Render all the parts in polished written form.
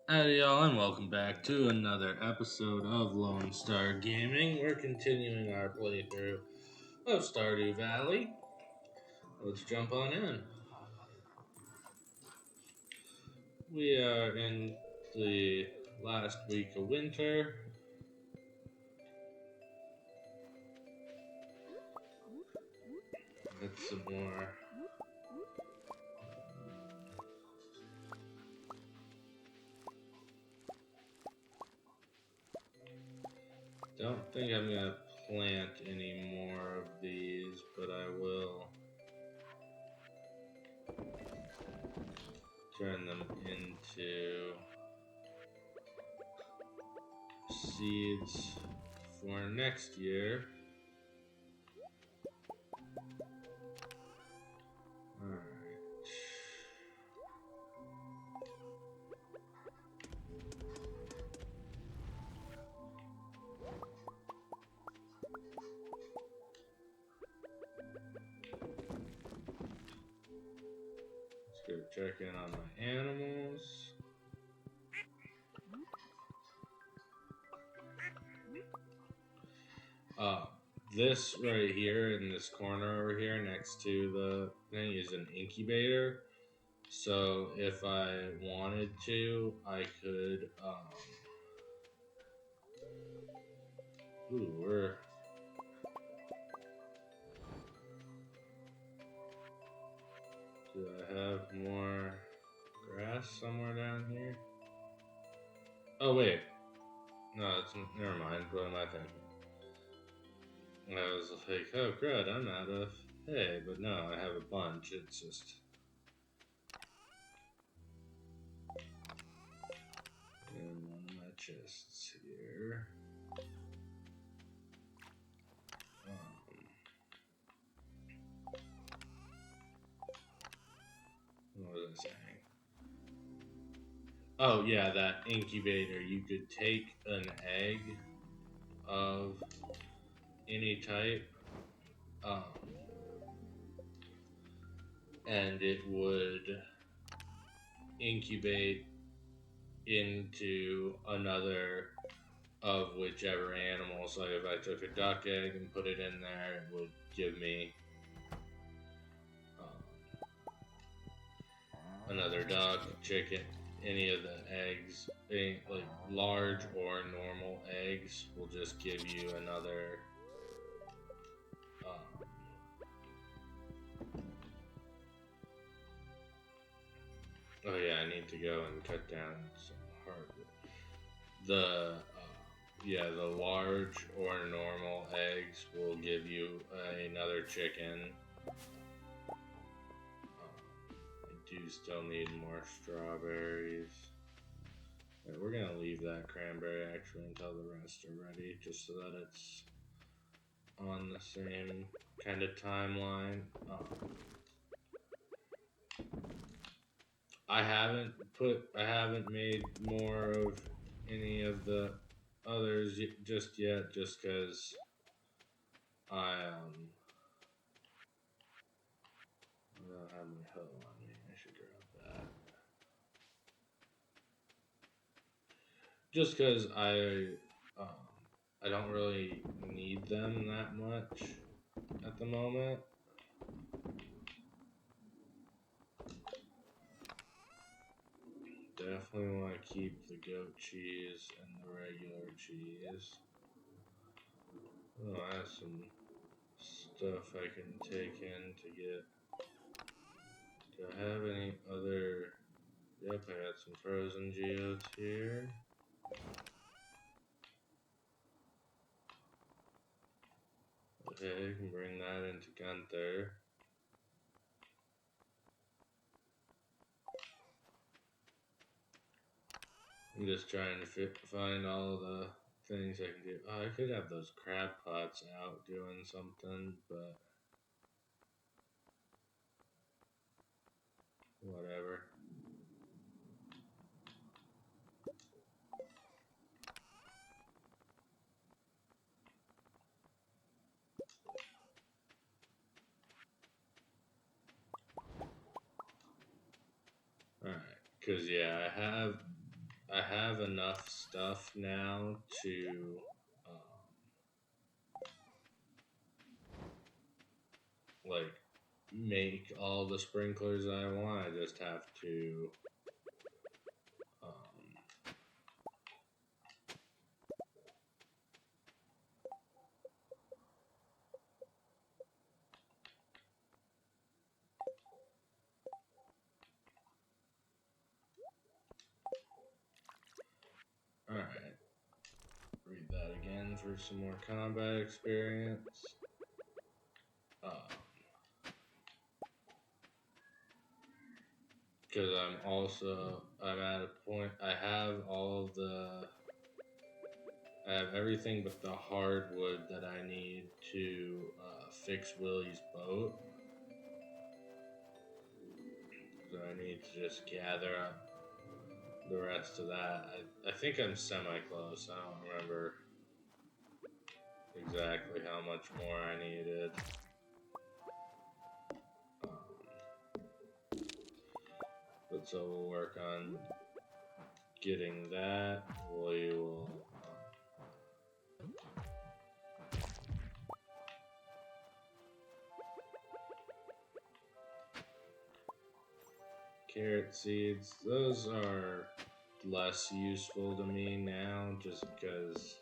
Howdy y'all and welcome back to another episode of Lone Star Gaming. We're continuing our playthrough of Stardew Valley. Let's jump on in. We are in the last week of winter. Get some more. Don't think I'm gonna plant any more of these, but I will turn them into seeds for next year. Alright. Let's go check in on my animals. This right here in this corner over here next to the thing is an incubator. So if I wanted to, I could, ooh, do I have more grass somewhere down here? Oh, wait. No, never mind. What am I thinking? I was like, oh, crud, I'm out of hay. But no, I have a bunch. It's just... in one of my chests here. What was I saying? Oh, yeah, that incubator. You could take an egg of any type, and it would incubate into another of whichever animal. So if I took a duck egg and put it in there, it would give me another duck, chicken, any of the eggs, like large or normal eggs, will just give you another. Oh yeah, I need to go and cut down some hardwood. The large or normal eggs will give you another chicken. I do still need more strawberries. Right, we're gonna leave that cranberry actually until the rest are ready, just so that it's on the same kind of timeline. I haven't made more of any of the others just yet, just because I don't have my hoe on me. I should grab that. Just because I don't really need them that much at the moment. Definitely want to keep the goat cheese and the regular cheese. Oh, I have some stuff I can take in to get. Do I have any other? Yep, I got some frozen geodes here. Okay, I can bring that into Gunther. I'm just trying to find all the things I can do. Oh, I could have those crab pots out doing something, but whatever. Alright, because yeah, I have I have enough stuff now to like make all the sprinklers I want. I just have to all right. Read that again for some more combat experience. Because I'm at a point, I have everything but the hardwood that I need to fix Willie's boat. So I need to just gather up the rest of that. I think I'm semi-close. I don't remember exactly how much more I needed. But so we'll work on getting that. We will carrot seeds. Those are less useful to me now, just because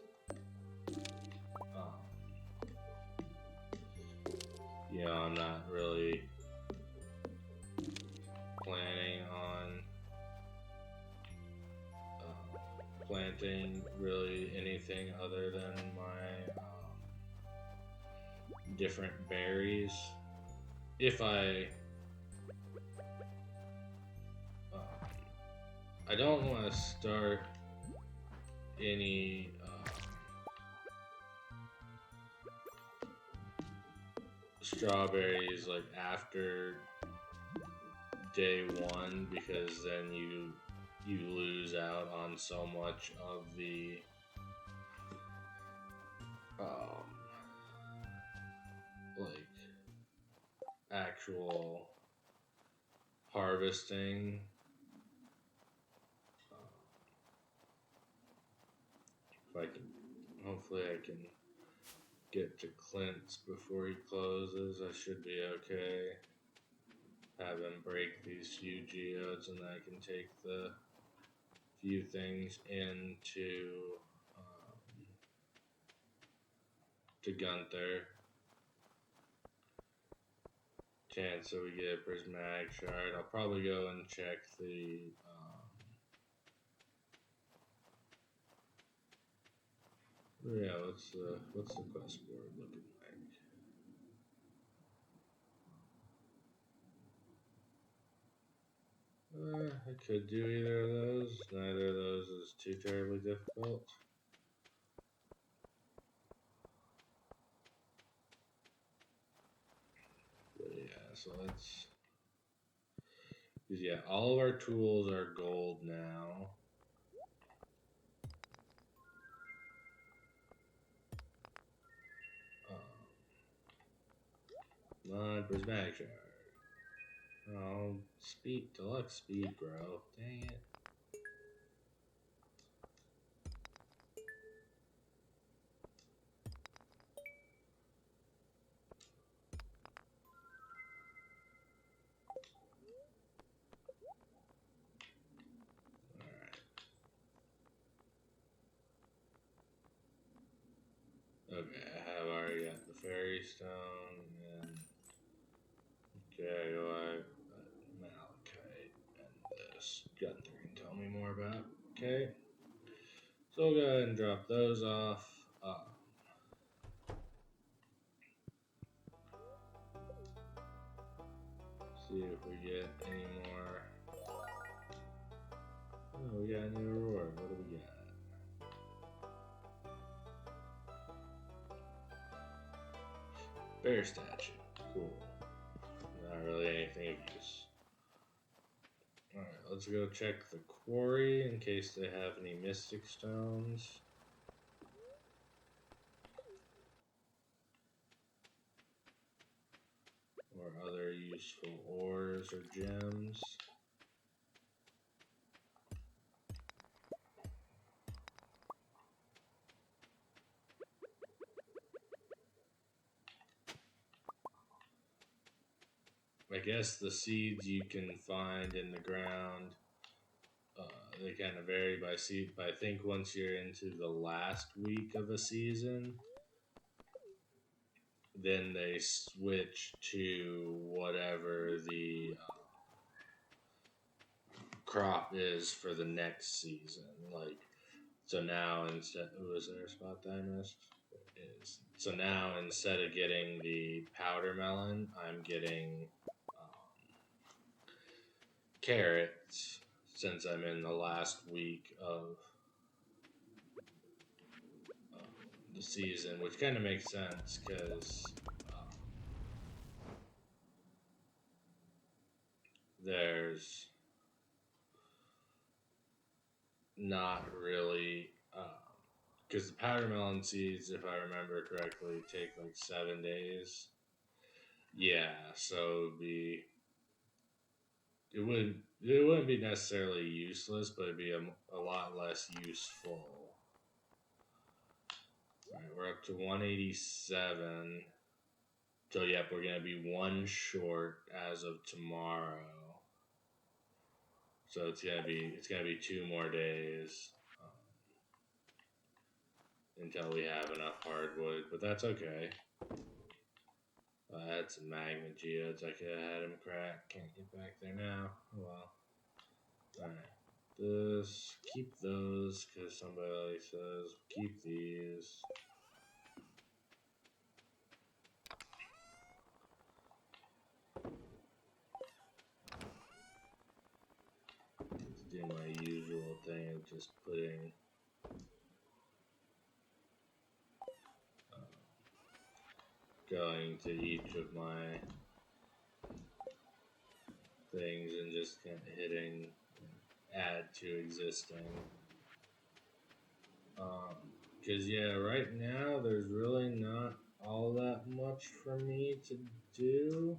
I'm not really planning on planting really anything other than my different berries. If I don't want to start any strawberries like after day 1, because then you lose out on so much of the like actual harvesting. If I can, hopefully I can get to Clint's before he closes. I should be okay. Have him break these few geodes, and then I can take the few things into to Gunther. Chance that we get a prismatic shard. I'll probably go and check the yeah, what's the quest board looking like? I could do either of those. Neither of those is too terribly difficult. But yeah, so let's. Yeah, all of our tools are gold now. Come on, prismatic shard. Oh, speed, deluxe speed, bro. Dang it. Okay, I have already got the fairy stone and okay, malachite and this. Gunther can tell me more about. Okay, so we'll go ahead and drop those off. See if we get any more. Oh, we got a new reward. What do we got? Bear statue. Cool. Not really anything of use. Alright, let's go check the quarry in case they have any mystic stones. Or other useful ores or gems. I guess the seeds you can find in the ground, they kind of vary by seed. But I think once you're into the last week of a season, then they switch to whatever the crop is for the next season. Like, so now instead, was there a spot that I missed? Is so now instead of getting the powder melon, I'm getting carrots since I'm in the last week of the season, which kind of makes sense because there's not really because the powder melon seeds, if I remember correctly, take like 7 days. Yeah, so it wouldn't be necessarily useless, but it'd be a lot less useful. All right, we're up to 187. So yep, we're gonna be one short as of tomorrow. So it's gonna be 2 more days until we have enough hardwood, but that's okay. I had some magma geodes I could have had him crack. Can't get back there now. Oh well. Alright. Keep those because somebody says keep these. Let's do my usual thing of just putting going to each of my things and just kind of hitting add to existing. Because yeah, right now there's really not all that much for me to do.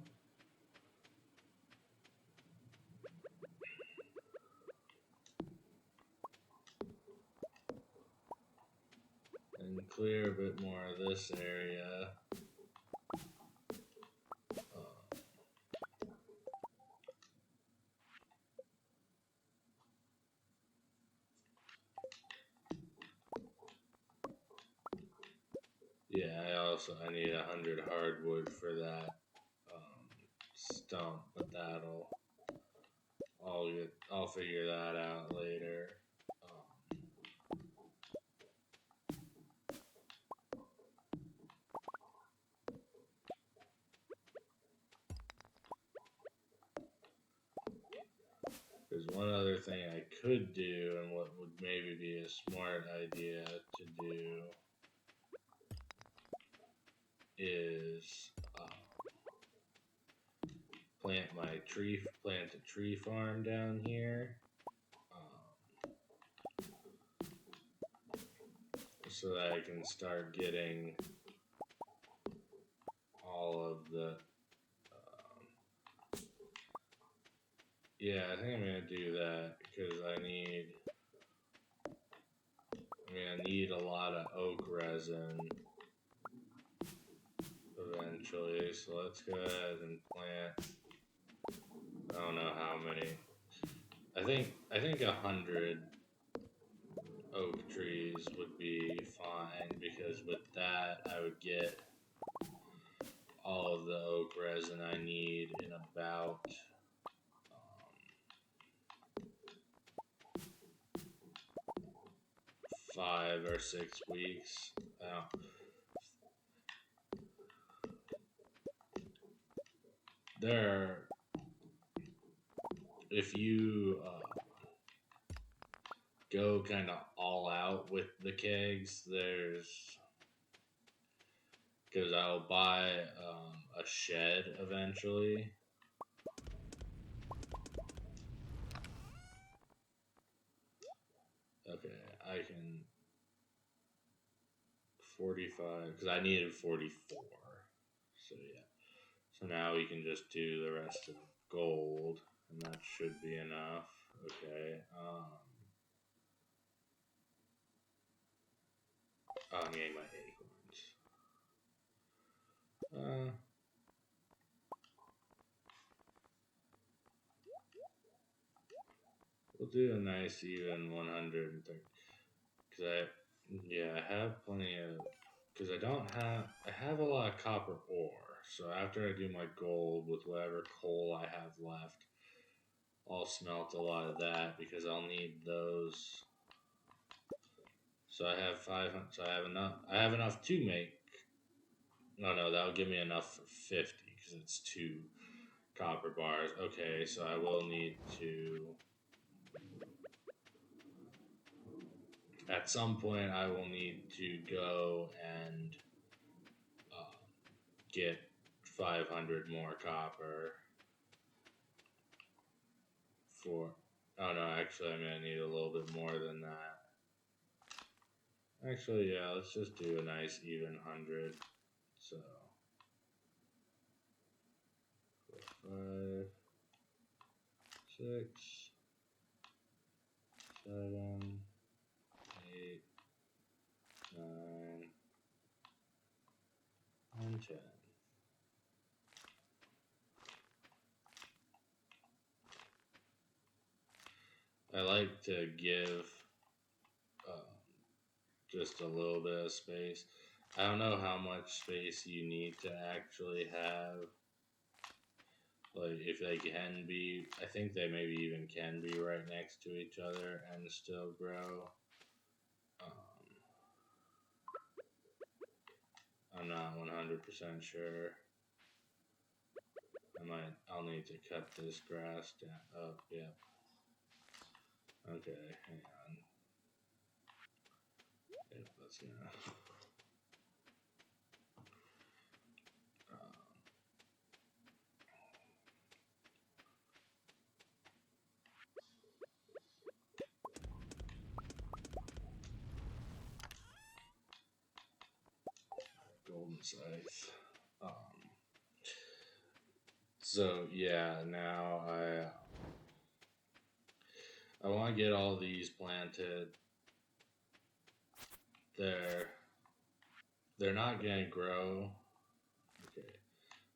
And clear a bit more of this area. Yeah, I need 100 hardwood for that stump, but I'll figure that out later. There's one other thing I could do, and what would maybe be a smart idea to do is plant a tree farm down here, so that I can start getting all of the. Yeah, I think I'm gonna do that because I need a lot of oak resin eventually. So let's go ahead and plant. I don't know how many. I think 100 oak trees would be fine because with that I would get all of the oak resin I need in about 5 or 6 weeks. If you go kind of all out with the kegs, because I'll buy a shed eventually. Okay, I can 45 because I needed 44. So yeah. So now we can just do the rest of gold, and that should be enough. Okay. I need my acorns. We'll do a nice even 130. Cause I have plenty of. Cause I have a lot of copper ore. So after I do my gold with whatever coal I have left, I'll smelt a lot of that because I'll need those. So I have 500. So I have enough. I have enough to make. No, that'll give me enough for 50 because it's 2 copper bars. Okay, so I will need to. At some point, I will need to go and uh, get 500 more copper for. Oh no, actually, I'm gonna need a little bit more than that. Actually, yeah, let's just do a nice even 100. So, 4, 5, 6, 7, 8, 9, and 10. I like to give just a little bit of space. I don't know how much space you need to actually have. Like, if they can be, I think they maybe even can be right next to each other and still grow. I'm not 100% sure. I'll need to cut this grass down. Oh, yeah. Okay, hang on. Yeah, that's enough. Golden scythe. So yeah, now I want to get all these planted. They're not gonna grow. Okay,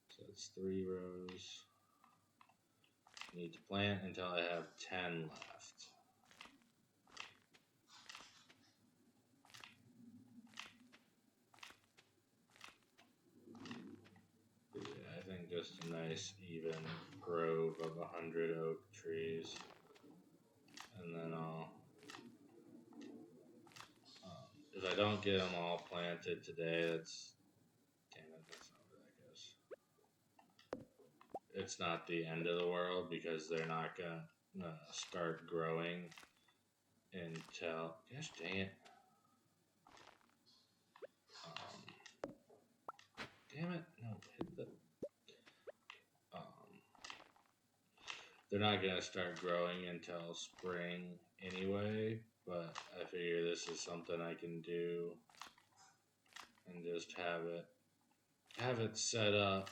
so it's 3 rows. I need to plant until I have 10 left. Yeah, I think just a nice even grove of 100 oak trees, and then if I don't get them all planted today, that's damn it. That's not what that goes. It's not the end of the world because they're not gonna start growing until. Gosh dang it! Um, damn it! No, hit the. Um, they're not gonna start growing until spring anyway. But I figure this is something I can do and just have it set up.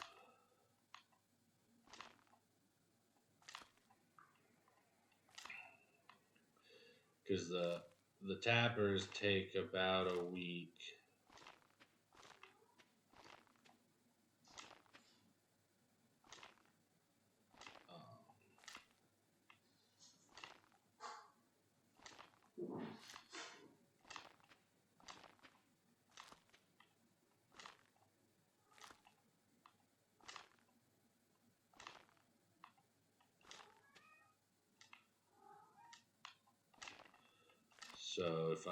Because the tappers take about a week. So if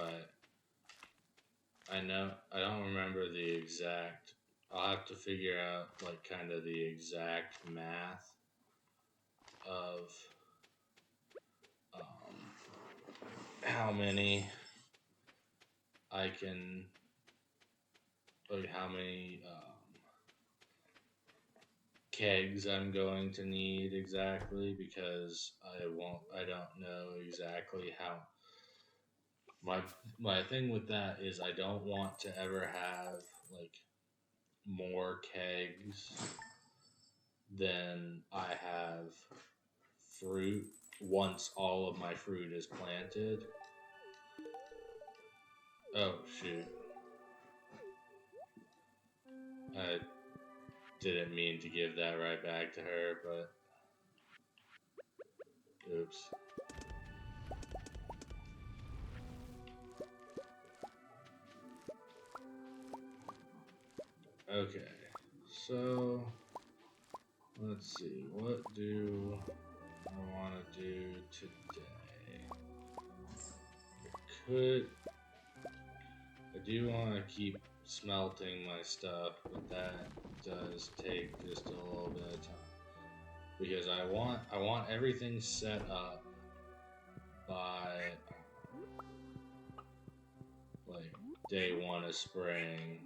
I know I don't remember the exact. I'll have to figure out like kind of the exact math of how many I can like how many kegs I'm going to need exactly because I don't know exactly how my thing with that is I don't want to ever have like more kegs than I have fruit once all of my fruit is planted. Oh shoot. I didn't mean to give that right back to her, but oops. Okay, so let's see. What do I want to do today? I do want to keep smelting my stuff, but that does take just a little bit of time because I want everything set up by like day 1 of spring.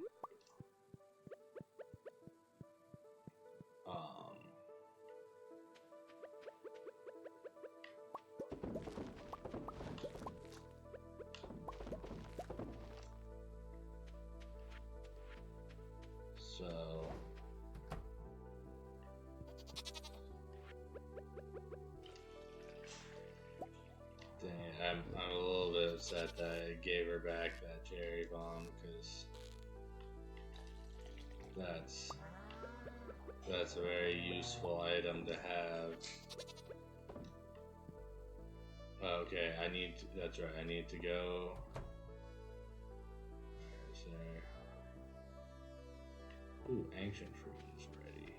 So dang, I'm a little bit upset that I gave her back that cherry bomb because that's a very useful item to have. Okay, that's right, I need to go. Is there? Ooh, ancient fruit is ready.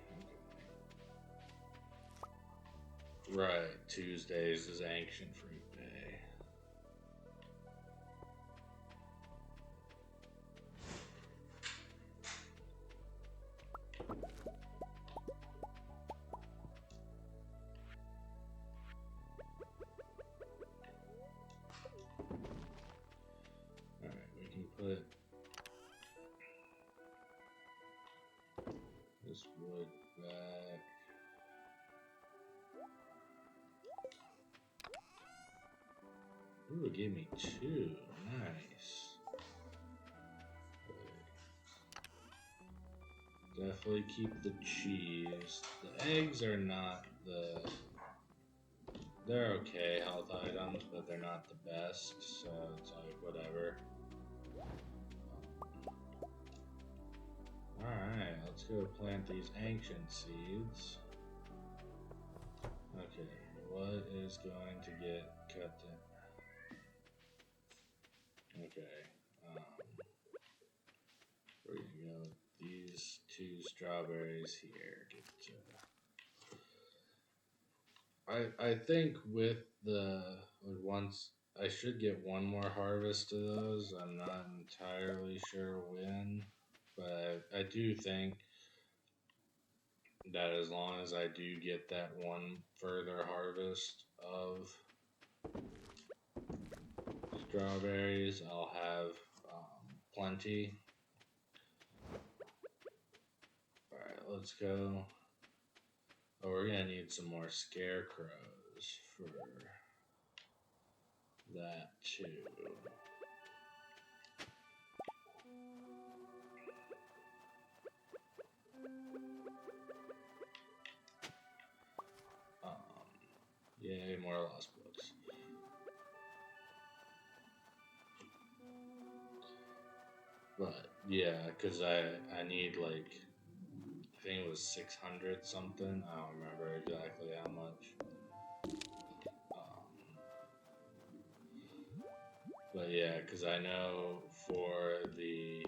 Okay. Right, Tuesdays is ancient fruit day. Alright, we can put this wood back. Ooh, it gave me 2. Nice. Definitely keep the cheese. The eggs are not they're okay health items, but they're not the best, so it's like whatever. Alright, let's go plant these ancient seeds. Okay, what is going to get cut in? Okay, we're gonna go these 2 strawberries here. I think with once I should get one more harvest of those. I'm not entirely sure when, but I do think that as long as I do get that one further harvest of strawberries, I'll have plenty. Alright, let's go. Oh, we're gonna need some more scarecrows for that too. Yay, more lost books. But yeah, because I need like I think it was 600 something. I don't remember exactly how much. But yeah, because I know for if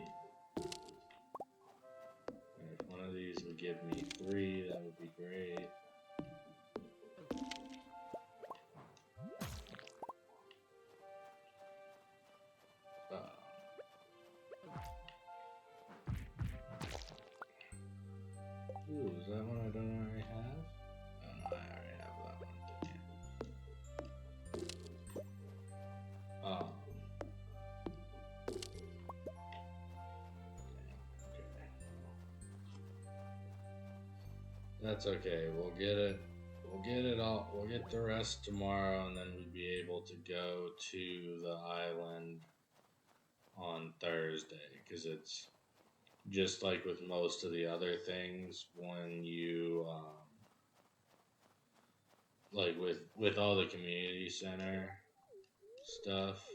one of these would give me 3, that would be great. Ooh, is that one I don't already have? Oh, I already have that one. Okay. That's okay. We'll get it. We'll get it all. We'll get the rest tomorrow, and then we'll be able to go to the island on Thursday, because it's just like with most of the other things when you like with all the community center stuff,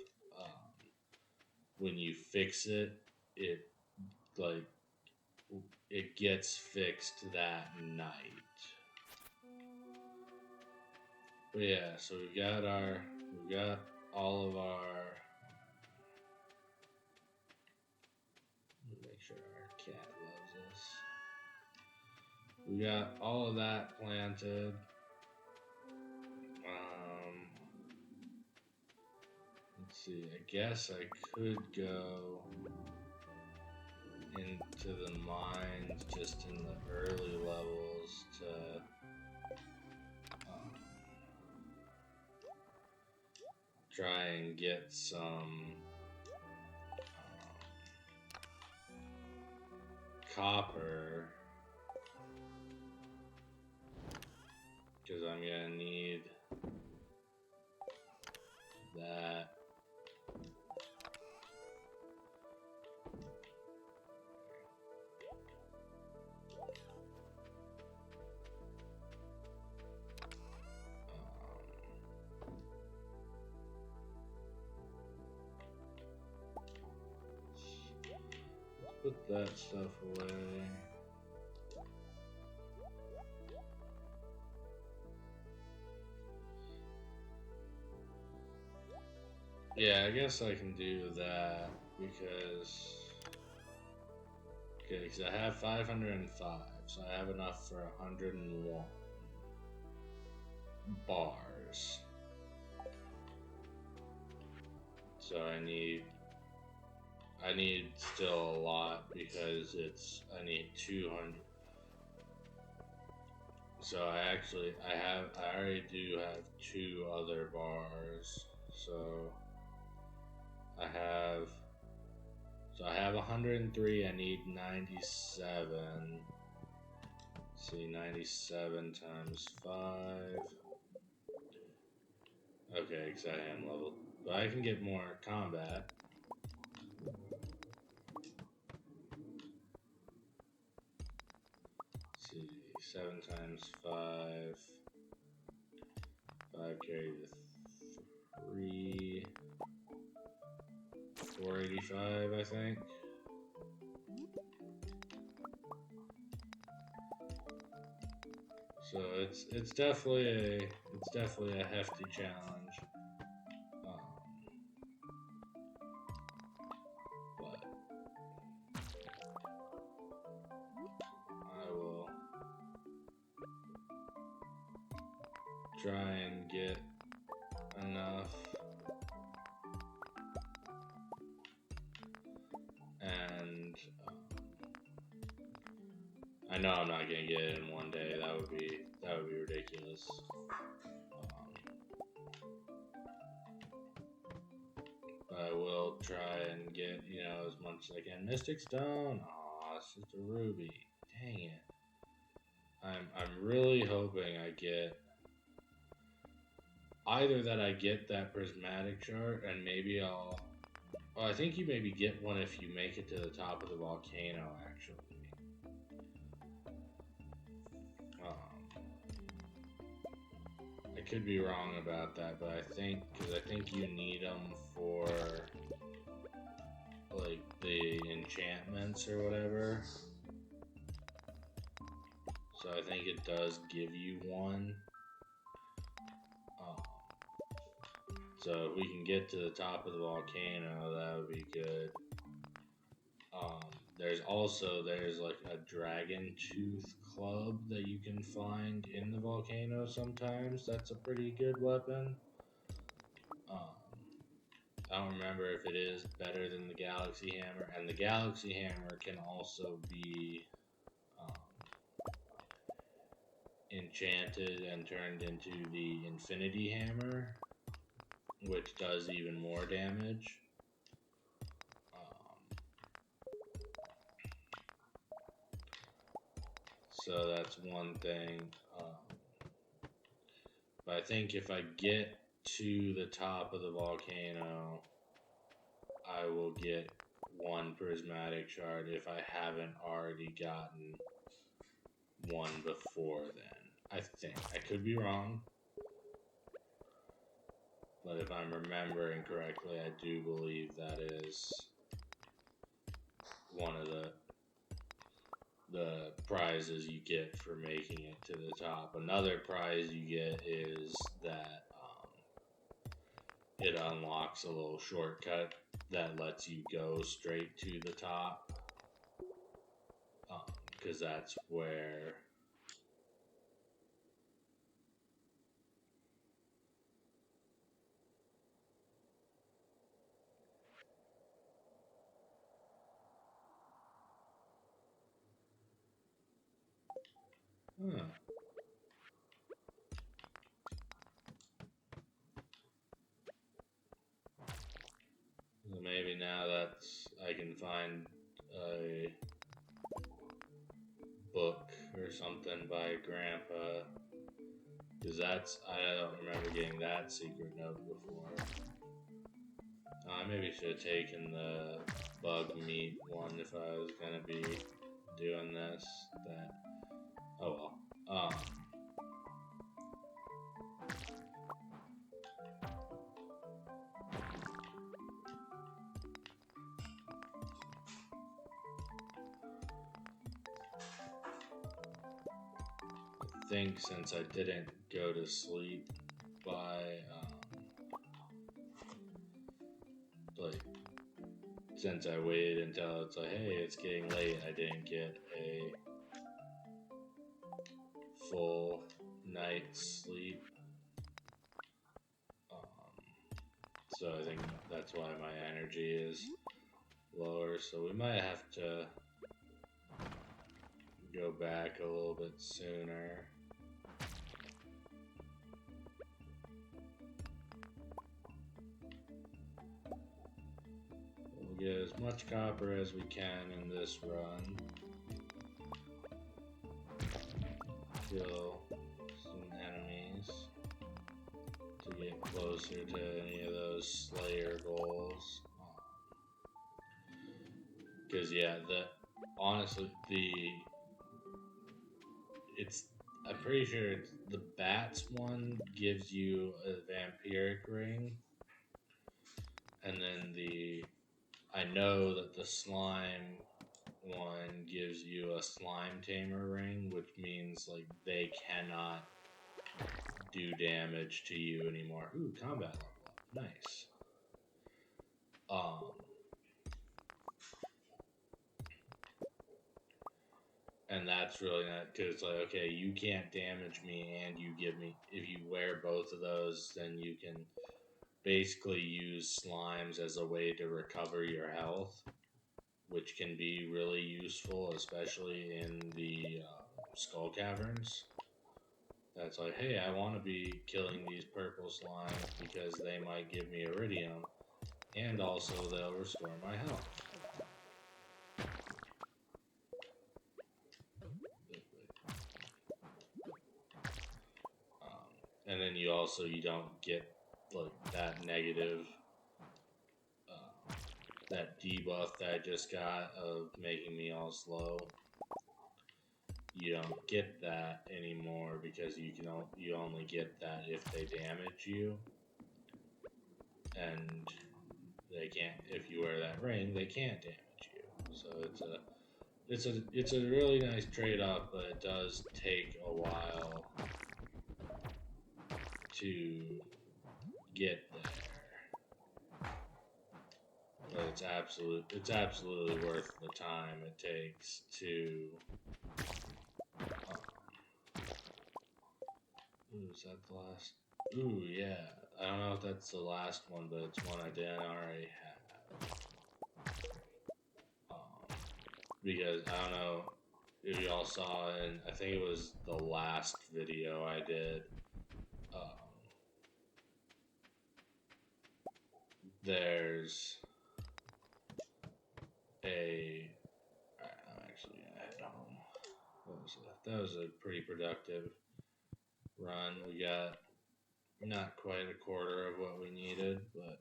when you fix it, it like it gets fixed that night. But yeah, so we've got all of our. Make sure our cat loves us. We got all of that planted. Let's see, I guess I could go into the mines just in the early levels to try and get some copper, because I'm gonna need that. Put that stuff away. Yeah, I guess I can do that because I have 505, so I have enough for 101 bars. So I need still a lot because I need 200. So I already do have 2 other bars. So I have 103. I need 97. Let's see, 97 times 5. Okay, because I am leveled. But I can get more combat. Let's see, 7 times 5. 5 carry to 3. 485, I think. So it's definitely a hefty challenge. But I will try and get enough. And I know I'm not gonna get it in one day. That would be ridiculous. But I will try and get as much as I can. Mystic Stone. Aw, it's just a ruby. Dang it. I'm really hoping I get either that I get that prismatic chart and maybe I'll. Well, I think you maybe get one if you make it to the top of the volcano, actually. I could be wrong about that, but I think you need them for like the enchantments or whatever. So I think it does give you one. So if we can get to the top of the volcano, that would be good. There's like a dragon tooth club that you can find in the volcano sometimes. That's a pretty good weapon. I don't remember if it is better than the Galaxy Hammer, and the Galaxy Hammer can also be enchanted and turned into the Infinity Hammer, which does even more damage. So that's one thing. But I think if I get to the top of the volcano, I will get one prismatic shard if I haven't already gotten one before then. I think. I could be wrong. But if I'm remembering correctly, I do believe that is one of the prizes you get for making it to the top. Another prize you get is that it unlocks a little shortcut that lets you go straight to the top, because that's where Huh. So maybe now I can find a book or something by Grandpa. Because I don't remember getting that secret note before. I maybe should have taken the bug meat one if I was gonna be doing this. Oh well. I think since I didn't go to sleep by like since I waited until it's like, hey, it's getting late, I didn't get a full night's sleep. So I think that's why my energy is lower. So we might have to go back a little bit sooner. We'll get as much copper as we can in this run. Kill some enemies to get closer to any of those Slayer goals. Because yeah, honestly I'm pretty sure the bats one gives you a vampiric ring, and then I know that the slime one gives you a slime tamer ring, which means like they cannot do damage to you anymore. Ooh, combat level up. Nice. And that's really not because it's like, okay, you can't damage me, and you give me, if you wear both of those, then you can basically use slimes as a way to recover your health, which can be really useful, especially in the skull caverns. That's like, hey, I want to be killing these purple slimes because they might give me iridium, and also they'll restore my health. And then you don't get like that negative, that debuff that I just got of making me all slow. You don't get that anymore because you only get that if they damage you, and they can't. If you wear that ring, they can't damage you. So it's a really nice trade-off, but it does take a while to get there. But it's absolutely worth the time it takes to. Ooh, is that the last? Ooh, yeah. I don't know if that's the last one, but it's one I didn't already have. Because I don't know if y'all saw, and I think it was the last video I did. There's I'm actually gonna head home. What was that? That was a pretty productive run. We got not quite a quarter of what we needed, but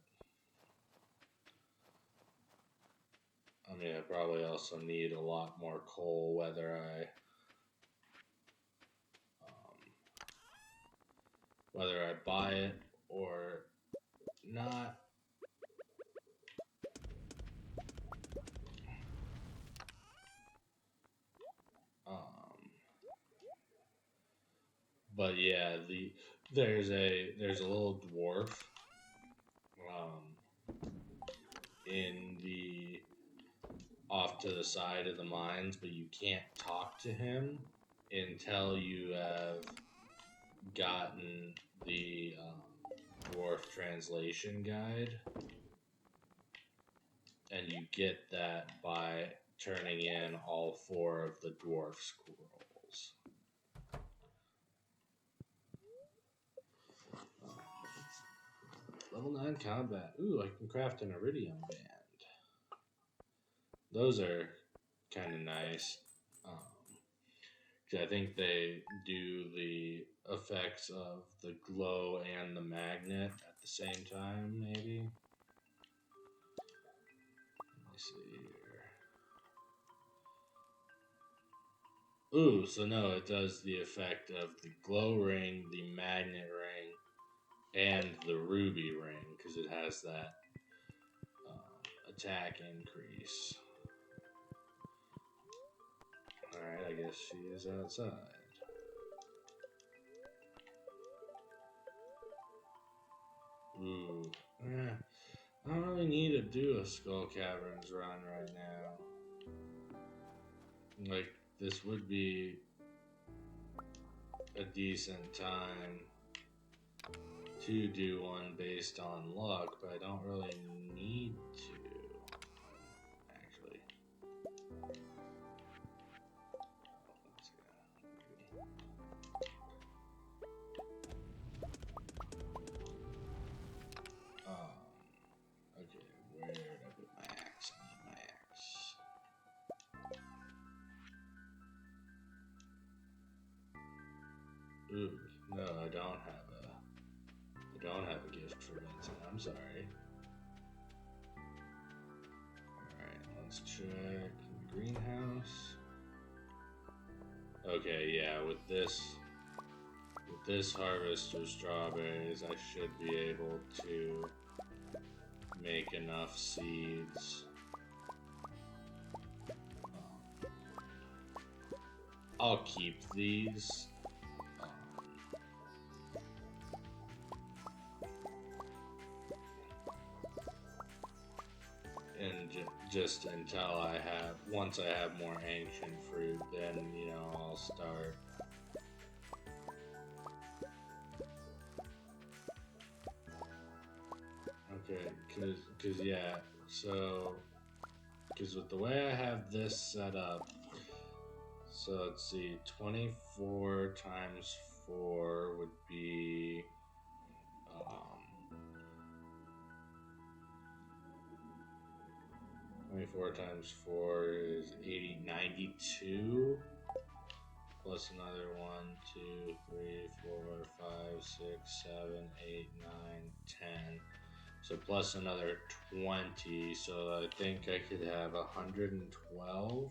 I mean, I probably also need a lot more coal, whether I buy it or not. But yeah, there's a little dwarf in the off to the side of the mines, but you can't talk to him until you have gotten the dwarf translation guide, and you get that by turning in all 4 of the dwarf scrolls. Level 9 combat. Ooh, I can craft an iridium band. Those are kind of nice. I think they do the effects of the glow and the magnet at the same time, maybe. Let me see here. Ooh, so no, it does the effect of the glow ring, the magnet ring, and the ruby ring, because it has that attack increase. Alright, I guess she is outside. Ooh. I don't really need to do a Skull Caverns run right now. Like, this would be a decent time to do one based on luck, but I don't really need to, actually. Okay, where did I put my axe? I need my axe. Ooh, no, I don't have a gift for Vincent. I'm sorry. Alright, let's check the greenhouse. Okay, yeah, with this harvest of strawberries, I should be able to make enough seeds. I'll keep these. And just until once I have more ancient fruit, then, I'll start. Okay, cause yeah, because with the way I have this set up, so let's see, 24 times 4 would be, 24 times 4 is 92, plus another 1, 2, 3, 4, 5, 6, 7, 8, 9, 10. So plus another 20, so I think I could have 112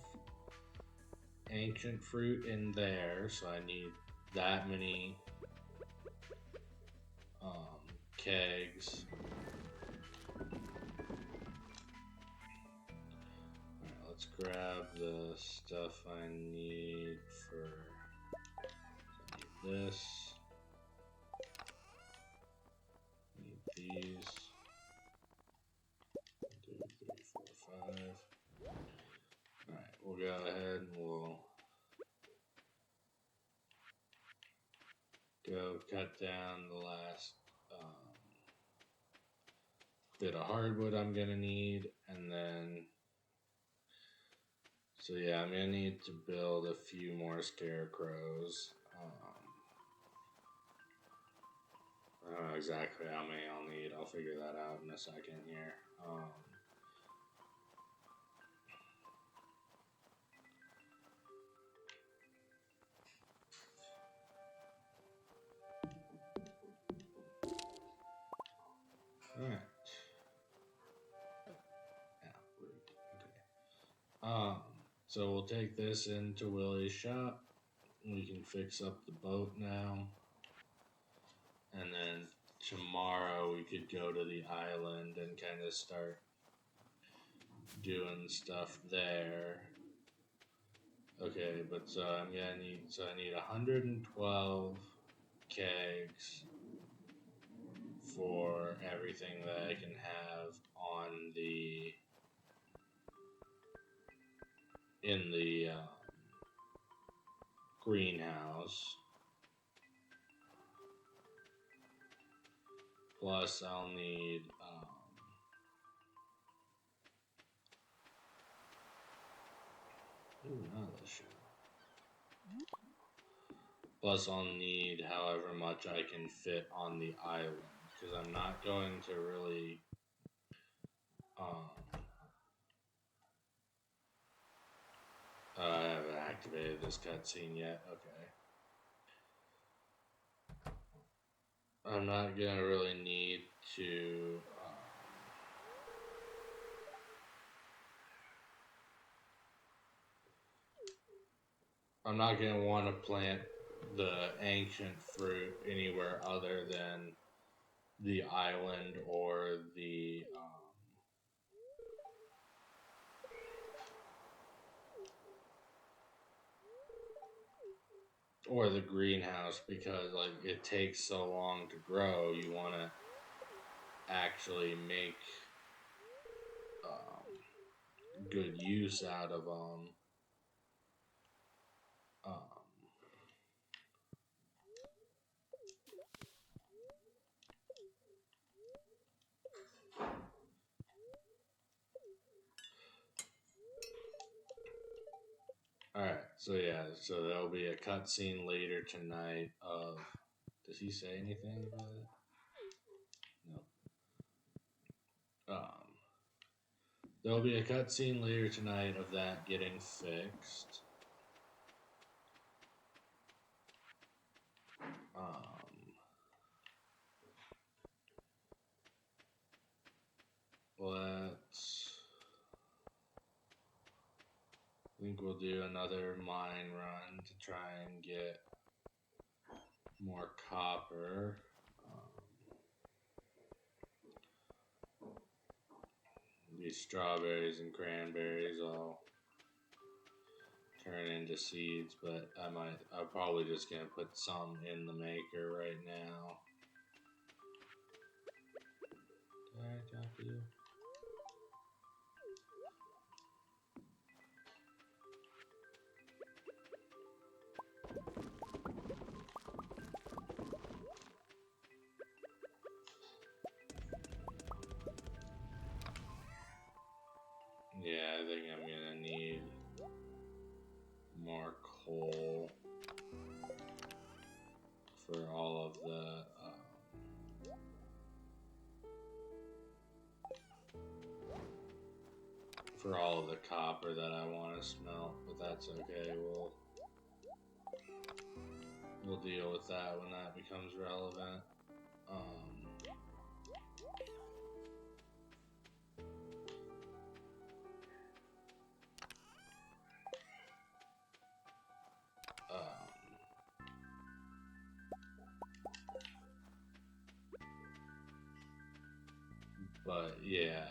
ancient fruit in there, so I need that many kegs. Alright, let's grab the stuff I need for this. Need these. 2, 3, 4, 5. Alright, we'll go ahead and we'll go cut down the last bit of hardwood I'm gonna need, and then so yeah, I'm gonna need to build a few more scarecrows. I don't know exactly how many I'll need. I'll figure that out in a second here. Alright. Okay. So we'll take this into Willie's shop. We can fix up the boat now. And then tomorrow we could go to the island and kind of start doing stuff there. Okay, but so I need 112 kegs for everything that I can have in the greenhouse. Plus I'll need plus I'll need however much I can fit on the island. because I'm not going to really I haven't activated this cutscene yet. Okay. I'm not gonna really need to I'm not gonna want to plant the ancient fruit anywhere other than the island or the greenhouse, because like it takes so long to grow. You want to actually make good use out of them. Alright, so yeah, so there'll be a cutscene later tonight of. Does he say anything about it? No. There'll be a cutscene later tonight of that getting fixed. I think we'll do another mine run to try and get more copper. These strawberries and cranberries all turn into seeds, but I'm probably just gonna put some in the maker right now. Did I talk to you? Yeah, I think I'm gonna need more coal for all of the copper that I want to smelt, but that's okay. We'll deal with that when that becomes relevant. But yeah,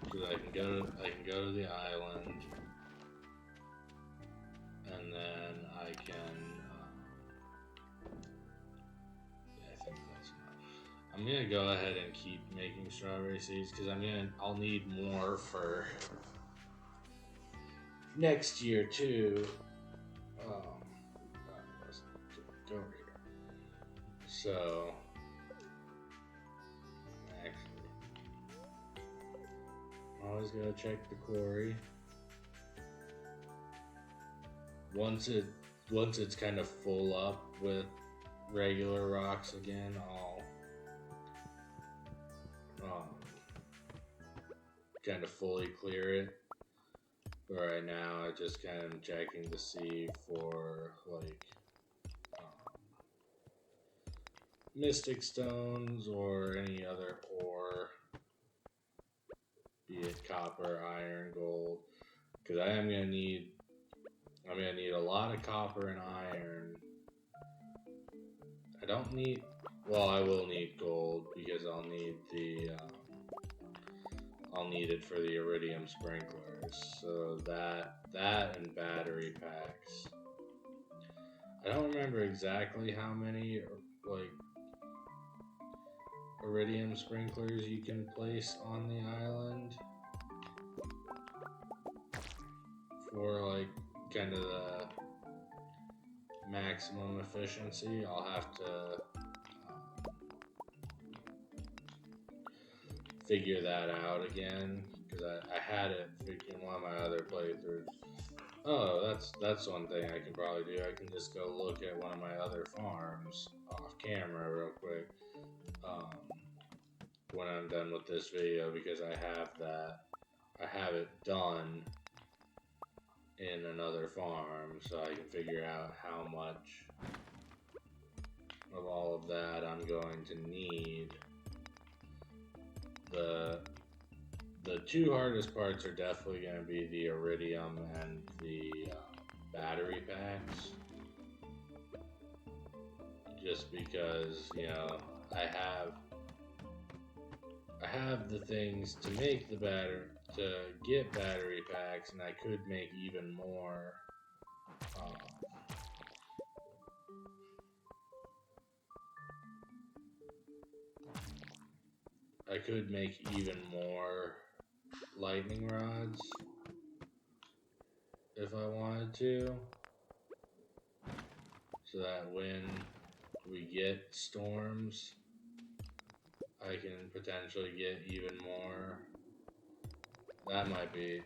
because I can go to the island, and then I can. Yeah, I think that's enough. I'm gonna go ahead and keep making strawberry seeds because I'll need more for next year too. Go over here. So. Always gotta check the quarry. Once it's kind of full up with regular rocks again, I'll kind of fully clear it. But right now, I just kind of checking to see for like mystic stones or any other ore. Be it copper, iron, gold, because I'm gonna need a lot of copper and iron. I don't need. Well, I will need gold because I'll need it for the iridium sprinklers. So that and battery packs. I don't remember exactly how many like iridium sprinklers you can place on the island for like kind of the maximum efficiency. I'll have to figure that out again because I had it in one of my other playthroughs, Oh, that's one thing I can probably do. I can just go look at one of my other farms off camera real quick um, when I'm done with this video because I have it done in another farm, so I can figure out how much of all of that I'm going to need. The two hardest parts are definitely going to be the iridium and the battery packs. Just because, you know, I have the things to make to get battery packs, and I could make even more. Um, I could make even more lightning rods if I wanted to, so that when we get storms, I can potentially get even more. That might be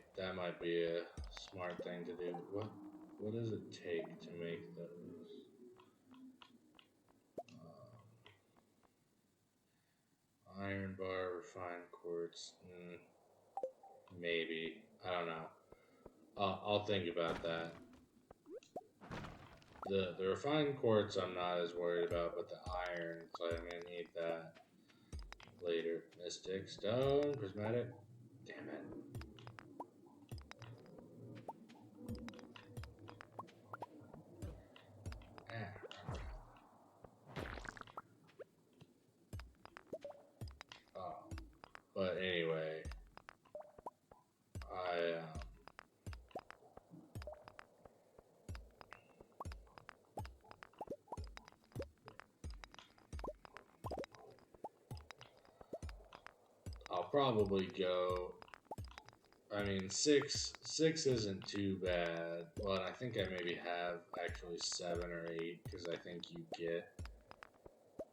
a smart thing to do. What does it take to make those? Iron bar, refined quartz. Maybe, I don't know. I'll think about that. The refined quartz I'm not as worried about, but the iron, so I'm gonna need that later. Mystic stone, prismatic. Damn it. Oh, but anyway, I'll probably go. I mean, six isn't too bad. Well, I think I maybe have actually 7 or 8 because I think you get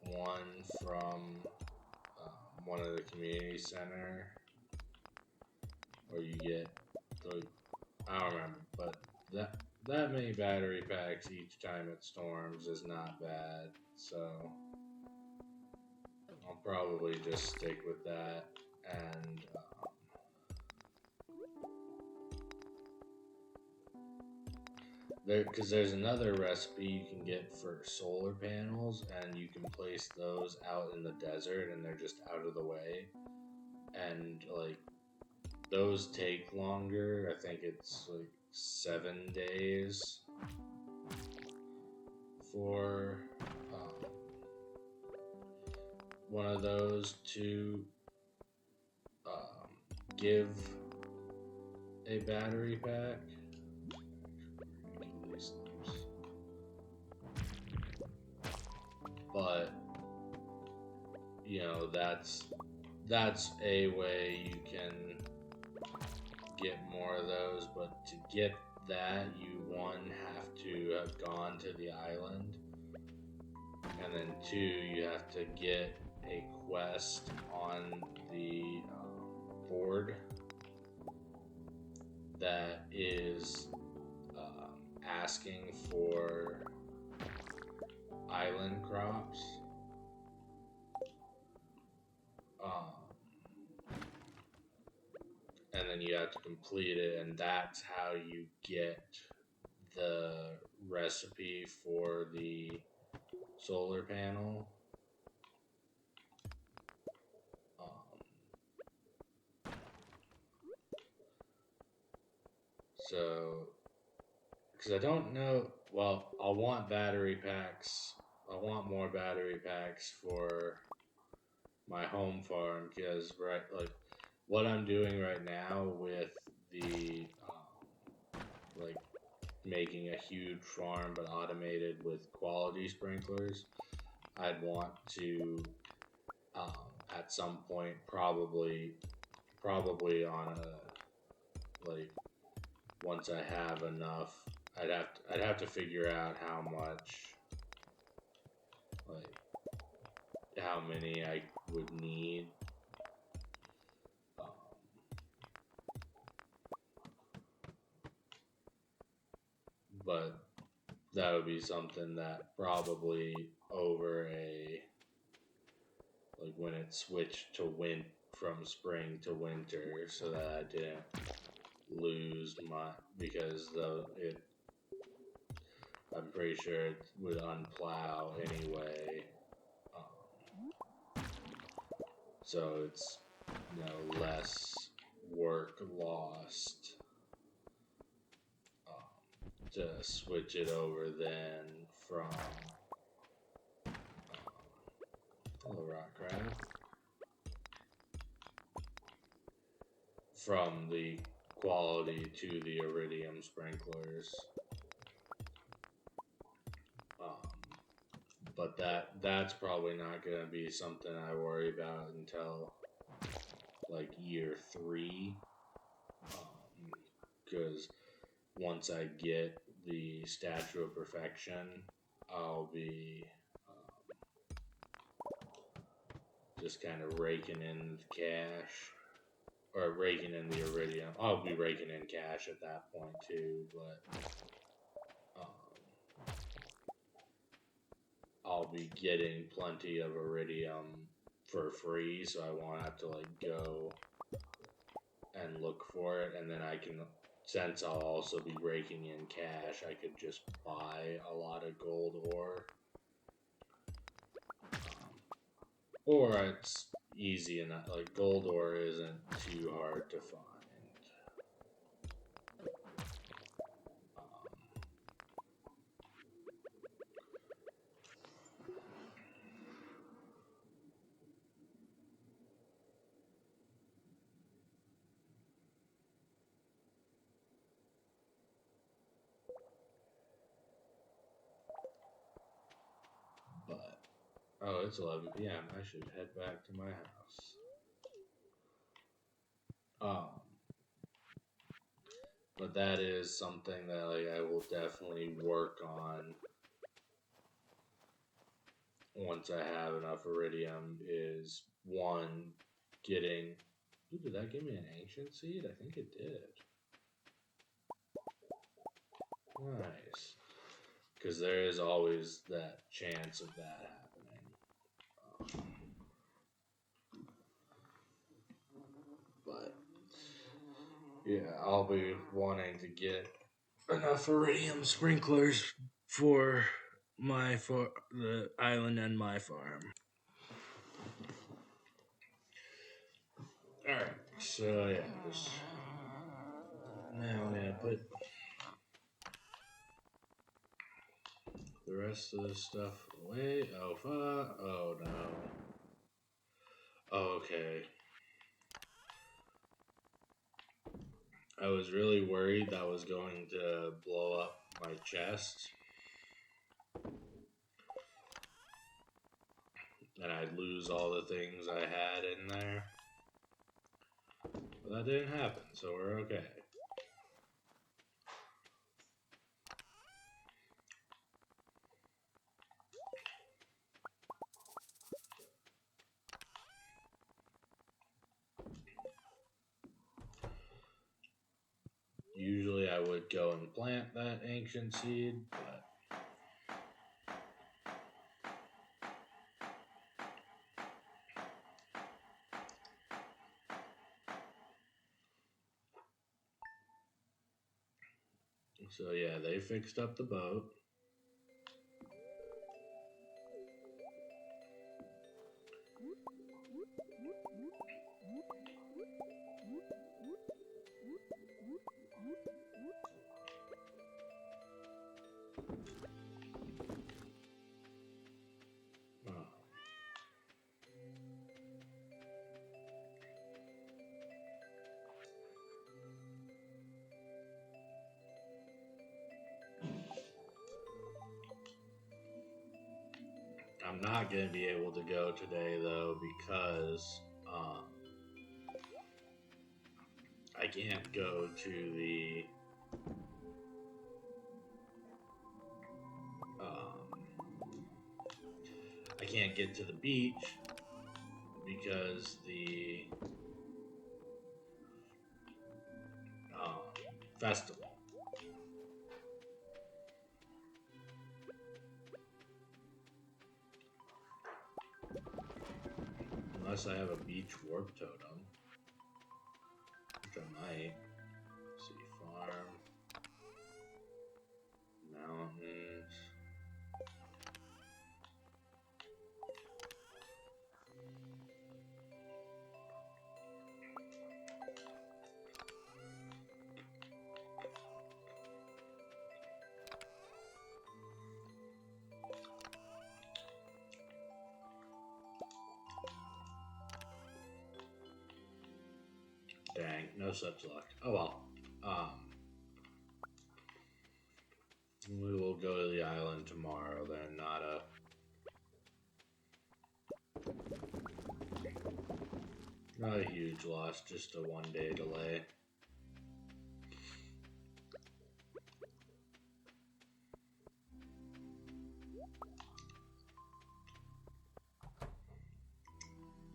one from one of the community center, or you get I don't remember, but that many battery packs each time it storms is not bad. So I'll probably just stick with that and. Because there's another recipe you can get for solar panels, and you can place those out in the desert, and they're just out of the way. And like those take longer. I think it's like 7 days for one of those to give a battery pack. But you know, that's a way you can get more of those, but to get that you have to have gone to the island, and then 2 you have to get a quest on the board that is asking for island crops. And then you have to complete it, and that's how you get the recipe for the solar panel. So, because I don't know, well, I'll want battery packs. I want more battery packs for my home farm because like what I'm doing right now with the like making a huge farm but automated with quality sprinklers, I'd want to at some point probably on a like once I have enough, I'd have to figure out how much like how many I would need. but that would be something that probably over like when it switched to from spring to winter, so that I didn't lose my, because I'm pretty sure it would unplow anyway. So it's, less work lost to switch it over then from hello rock crab, from the quality to the iridium sprinklers. But that's probably not going to be something I worry about until like year 3, because once I get the Statue of Perfection, I'll be just kind of raking in cash, or raking in the iridium. I'll be raking in cash at that point too, but I'll be getting plenty of iridium for free, so I won't have to like go and look for it, and then I can, since I'll also be raking in cash, I could just buy a lot of gold ore. Or it's easy enough, like gold ore isn't too hard to find. But, oh, it's 11 p.m. I should head back to my house. But that is something that like I will definitely work on once I have enough iridium. Is one, getting. Ooh, did that give me an ancient seed? I think it did. Nice. Because there is always that chance of that happening. But yeah, I'll be wanting to get enough iridium sprinklers for the island and my farm. Alright, so yeah, just now I'm gonna put the rest of this stuff away. Oh fuck. Oh no. Okay. I was really worried that was going to blow up my chest. And I'd lose all the things I had in there. But that didn't happen, so we're okay. Usually I would go and plant that ancient seed, but so yeah, they fixed up the boat. I'm not going to be able to go today though because I can't go to the I can't get to the beach because the festival. unless I have a beach warp totem, which I might. Let's see, farm, mountains. Dang, no such luck. Oh well. We will go to the island tomorrow then, not a huge loss, just a 1-day delay.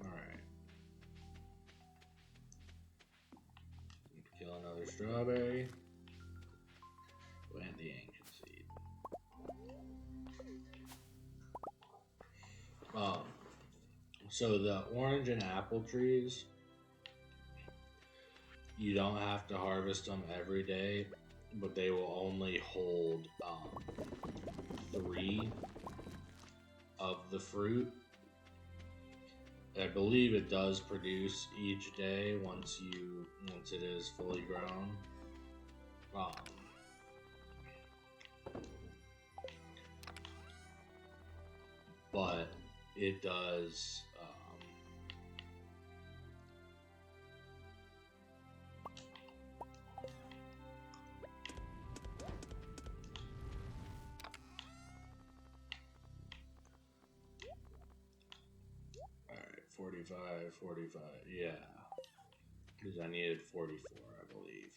Alright. Kill another strawberry. Plant the ancient seed. So the orange and apple trees, you don't have to harvest them every day, but they will only hold 3 of the fruit. I believe it does produce each day once it is fully grown. But it does. Alright, 45, yeah. Because I needed 44, I believe.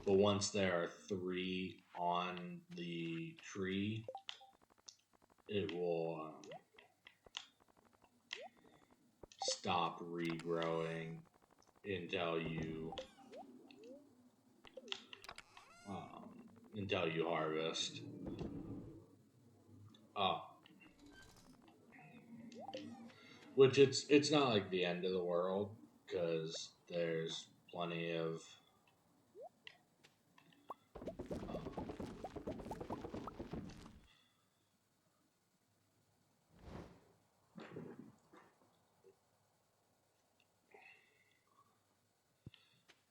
But once there are 3 on the tree, it will stop regrowing until you harvest. Which it's not like the end of the world, because there's plenty of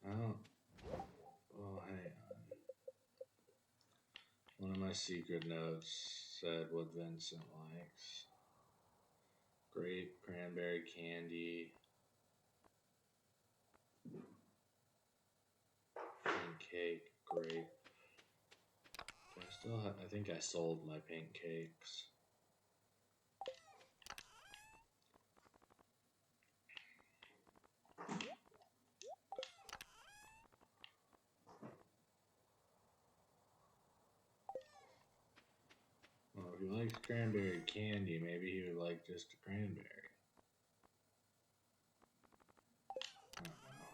hang on. One of my secret notes said what Vincent likes. Grape, cranberry candy, pink cake, grape. I think I sold my pink cakes. Well, if he likes cranberry candy, maybe he would like just a cranberry. I don't know.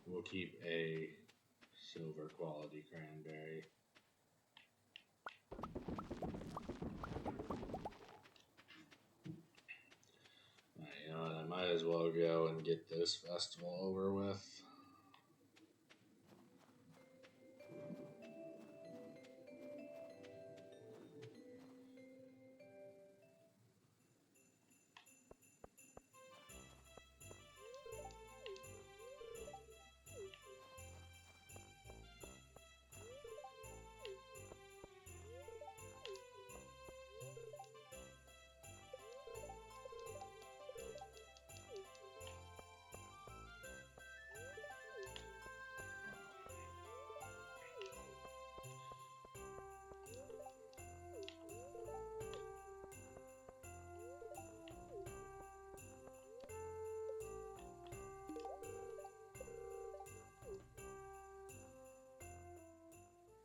We'll keep a silver quality cranberry. You know what, I might as well go and get this festival over with.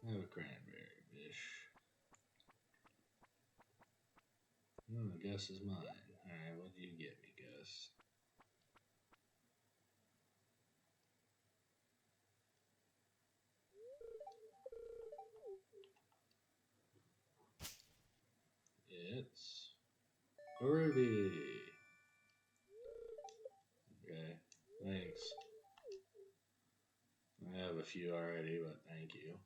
I have a cranberry fish. Oh, Gus is mine. Alright, what do you get me, Gus? It's a ruby. Okay, thanks. I have a few already, but thank you.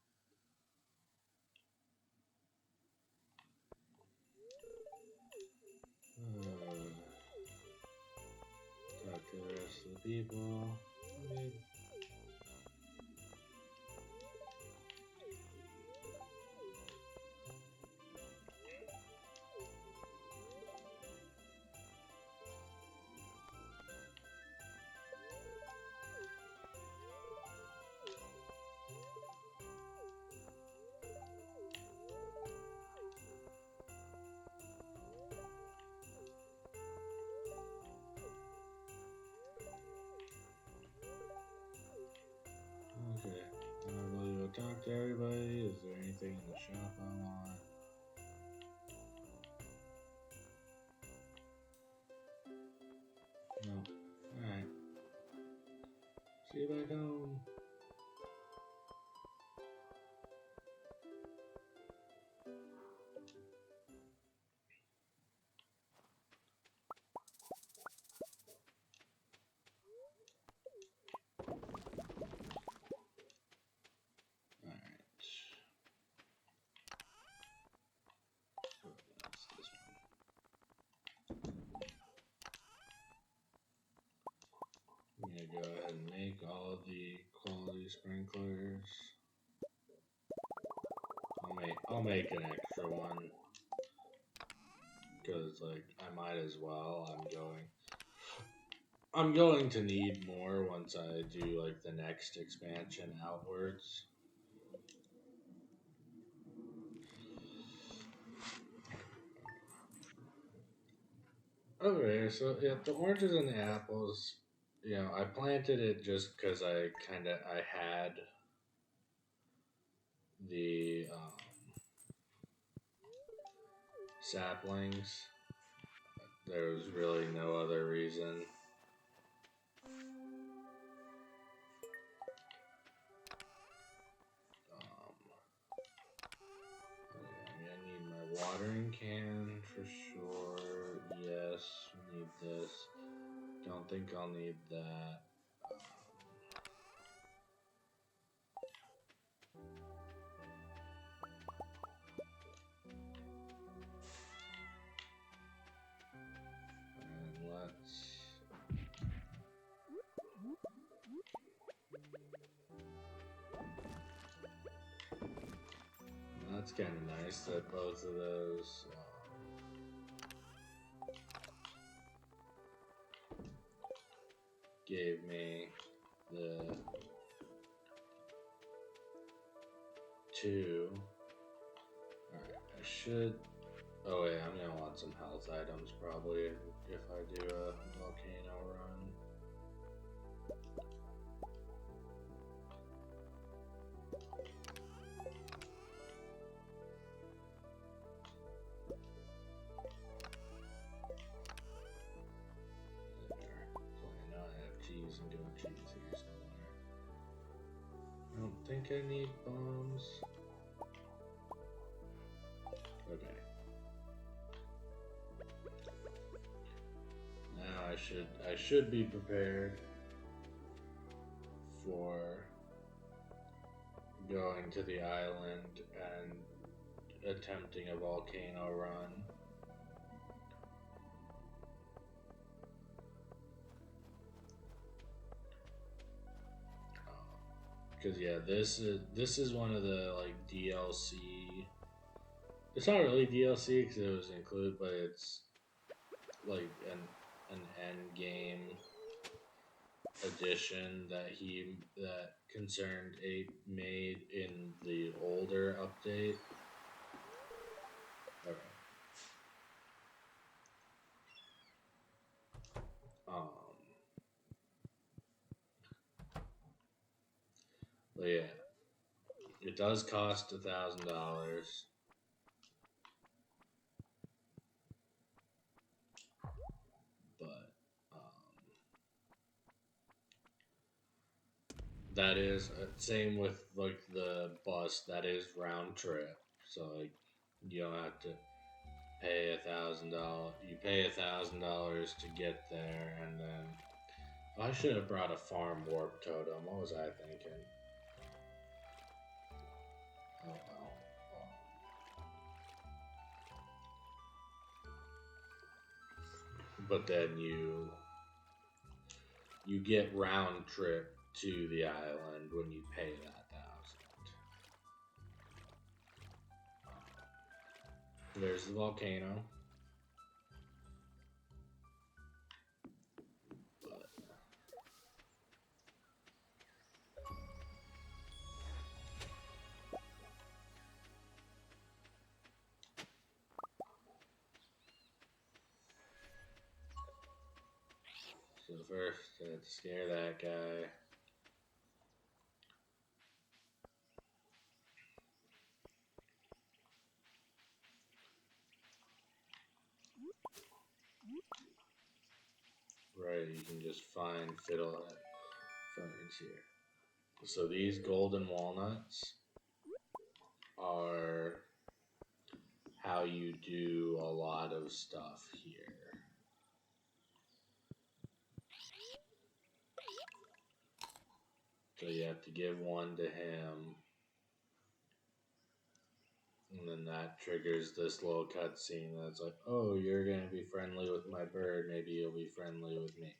Talk to the rest of the people. Okay, will you talk to everybody? Is there anything in the shop I want? No. Alright. See you back home. Alright. So that's this one. I'm gonna go ahead and make all of the quality sprinklers. I'll make an extra one. Because like I might as well. I'm going to need more once I do like the next expansion outwards. Okay, so yeah, the oranges and the apples, I planted it just because I had the saplings. There was really no other reason. I'm gonna need my watering can for sure. Yes, we need this. Don't think I'll need that. And that's kind of nice that both of those gave me the 2. Alright, I should. Oh, wait, I'm gonna want some health items probably if I do a volcano run. I don't think I need bombs. Okay. Now I should be prepared for going to the island and attempting a volcano run. Because yeah, this is one of the like DLC. It's not really DLC because it was included, but it's like an end game edition that Concerned 8 made in the older update. Okay. But yeah, it does cost $1,000. But that is same with like the bus. That is round trip, so like you don't have to. pay $1,000. You pay $1,000 to get there, and then I should have brought a farm warp totem. What was I thinking? Oh well. But then you get round trip to the island when you pay that 1,000. There's the volcano. So first, I had to scare that guy. Right, you can just find fiddle ferns here. So these golden walnuts are how you do a lot of stuff here. So you have to give one to him, and then that triggers this little cutscene that's like, oh, you're going to be friendly with my bird, maybe you'll be friendly with me.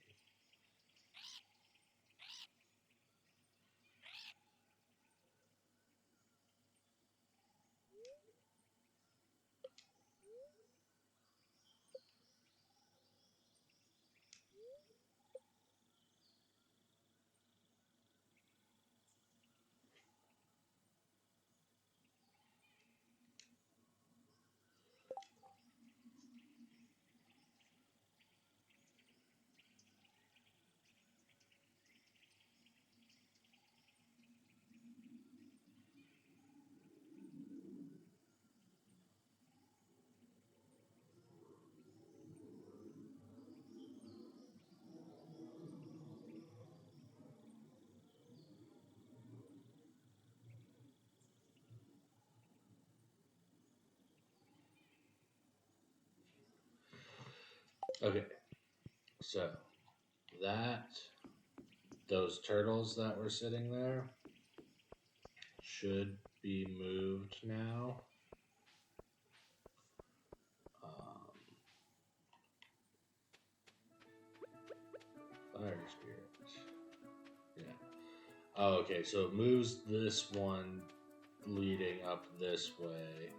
Okay, so those turtles that were sitting there should be moved now. Fire spirits. Yeah. Oh, okay, so it moves this one leading up this way.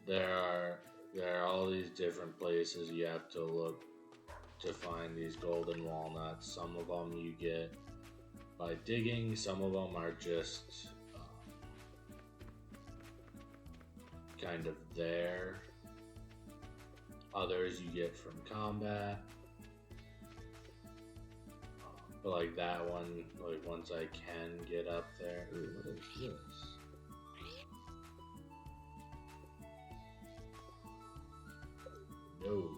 There are all these different places you have to look to find these golden walnuts. Some of them you get by digging. Some of them are just kind of there. Others you get from combat. But like that one, like once I can get up there. Ooh, what is this? No,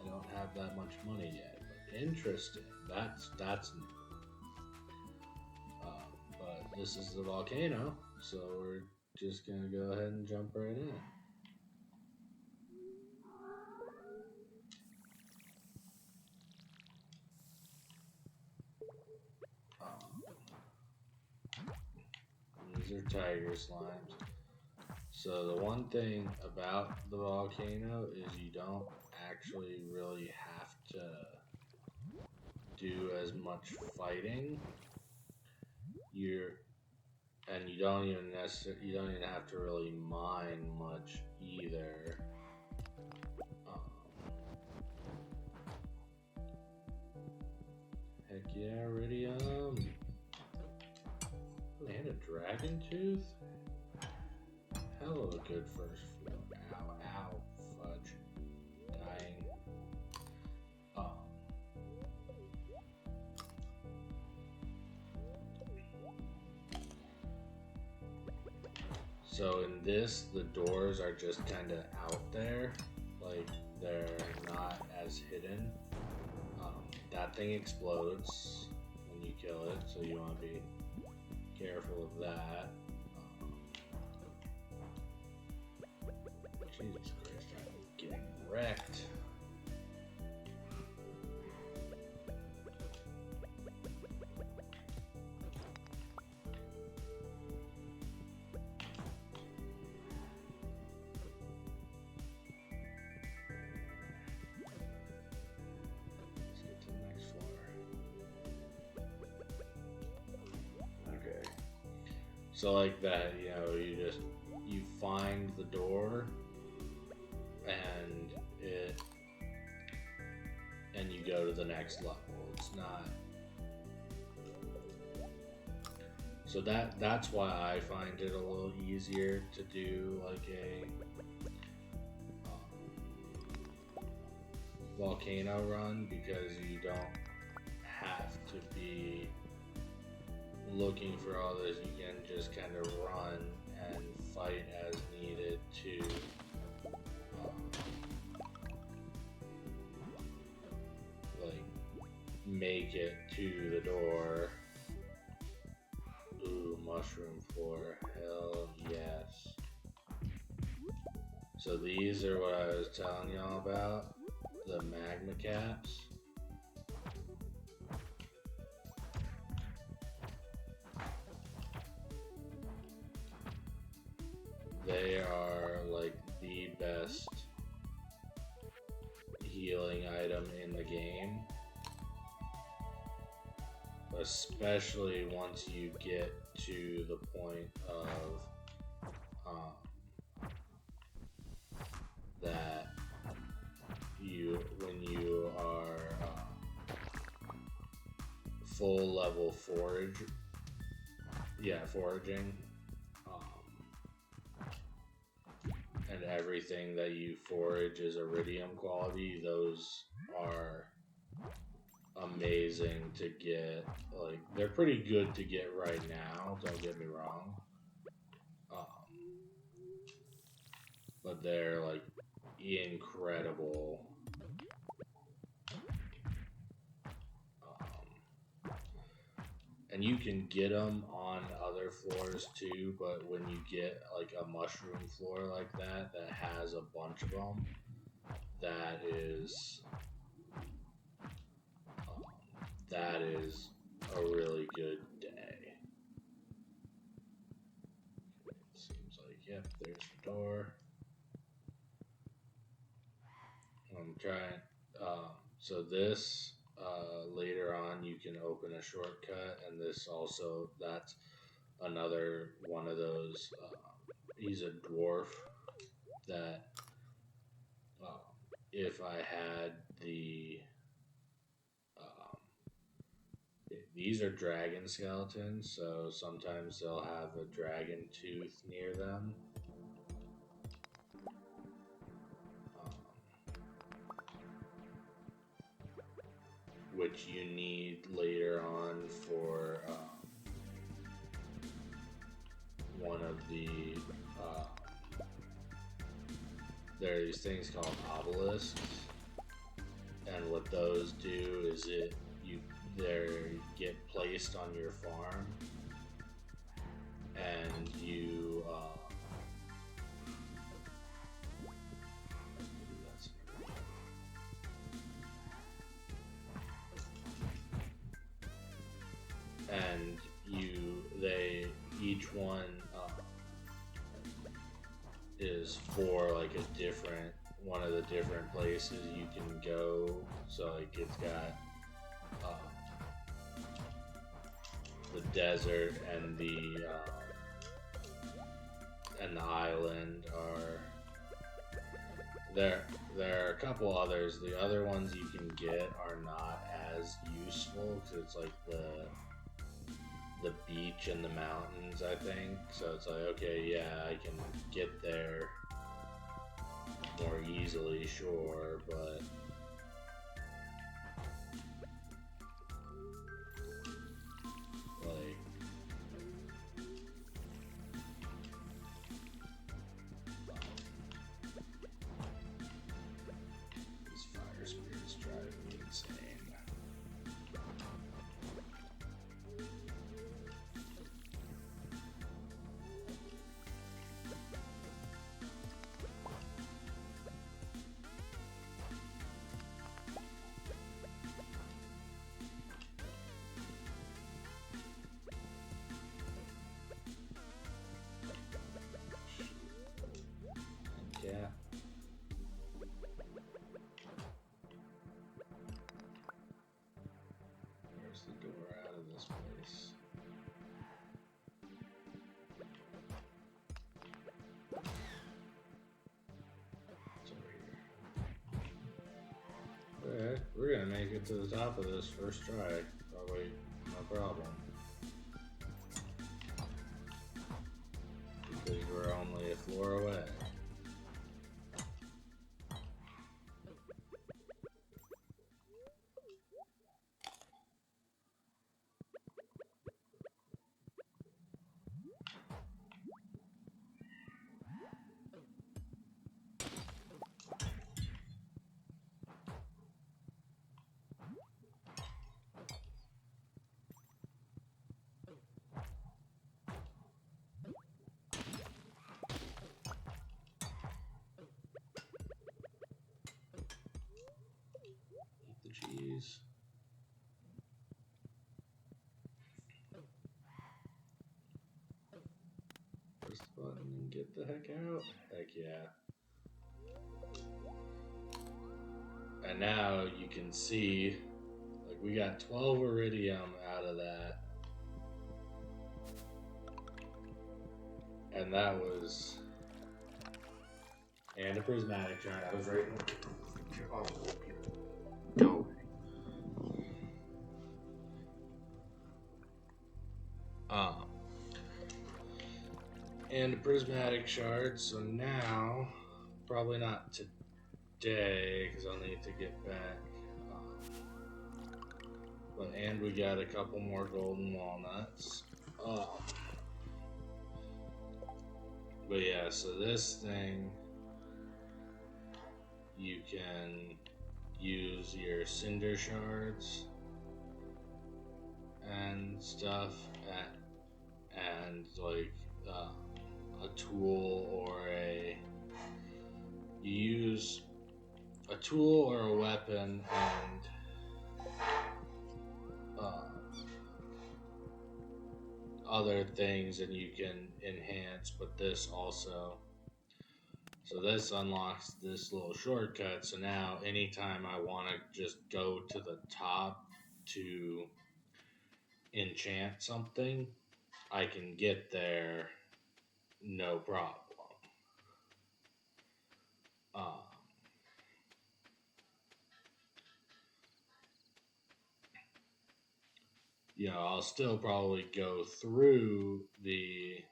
I don't have that much money yet. But interesting. That's new. But this is the volcano, so we're just gonna go ahead and jump right in. These are tiger slimes. So the one thing about the volcano is you don't actually really have to do as much fighting. You don't even have to really mine much either. Heck yeah, iridium. And a dragon tooth? Hello, good first floor. Ow, ow, fudge. Dying. So in this, the doors are just kind of out there. Like, they're not as hidden. That thing explodes when you kill it, so you want to be careful of that. wrecked. Let's get to the next floor. Okay. So like that, you know, you find the door and you go to the next level. It's not. So that's why I find it a little easier to do like a volcano run, because you don't have to be looking for all this. You can just kind of run and fight as needed to like make it to the door. Ooh, mushroom floor, hell yes. So these are what I was telling y'all about, the magma caps. They are like the best healing item in the game, especially once you get to the point of that when you are full level foraging, and everything that you forage is iridium quality. Those are amazing to get. Like, they're pretty good to get right now, don't get me wrong, but they're like incredible. And you can get them on other floors too, but when you get like a mushroom floor like that has a bunch of them, that is a really good day. It seems like, yep, there's the door. I'm trying, so this, later on you can open a shortcut, and this also, that's another one of those, he's a dwarf that, if I had the, these are dragon skeletons, so sometimes they'll have a dragon tooth near them. Which you need later on for one of the there are these things called obelisks, and what those do is they get placed on your farm, and you each one is for like a different one of the different places you can go. So like it's got the desert and the island are there. There are a couple others. The other ones you can get are not as useful because it's like the beach and the mountains, I think. So it's like, okay, yeah, I can get there more easily, sure, but like these fire spirits drive me insane. it to the top of this first try. Probably no problem. Because we're only a floor away. Eat the cheese. Press the button and get the heck out. Heck yeah. And now you can see, like, we got 12 iridium out of that. And that was, and a prismatic shard. I was right. Go. And a prismatic shard. So now, probably not today, because I'll need to get back. And we got a couple more golden walnuts. But yeah, so this thing, you can use your cinder shards and stuff and like a tool or you use a tool or a weapon and other things, and you can enhance, but this also. So this unlocks this little shortcut. So now anytime I want to just go to the top to enchant something, I can get there no problem. I'll still probably go through the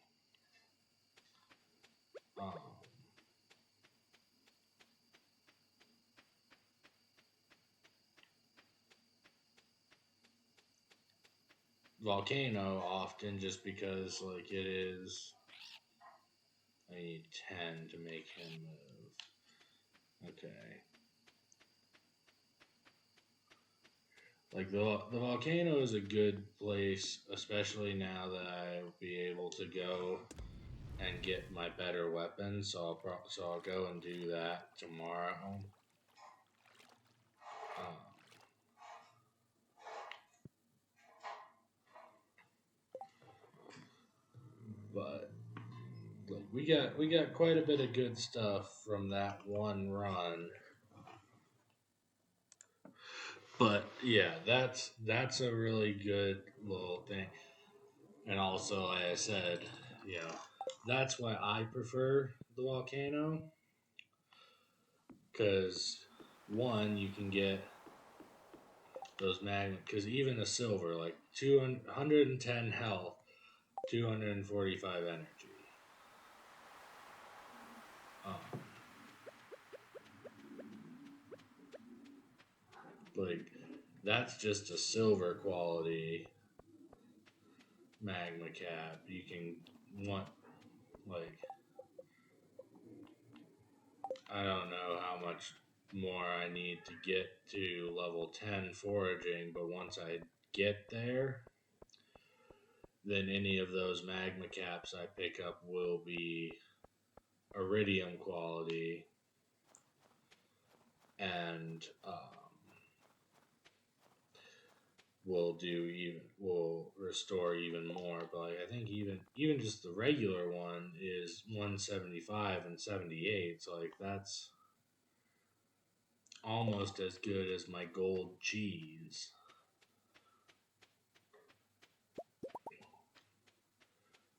volcano often, just because like it is. I need 10 to make him move. Okay. Like the volcano is a good place, especially now that I'll be able to go and get my better weapons. So I'll go and do that tomorrow. But like we got quite a bit of good stuff from that one run. But yeah, that's a really good little thing. And also, like I said, that's why I prefer the volcano. Because one, you can get those magnet. Because even a silver, like 210 health, 245 energy. Like that's just a silver quality magma cap. You can want like I don't know how much more I need to get to level 10 foraging, but once I get there, then any of those magma caps I pick up will be iridium quality and will restore even more. But like, I think even just the regular one is 175 and 78. So like that's almost as good as my gold cheese.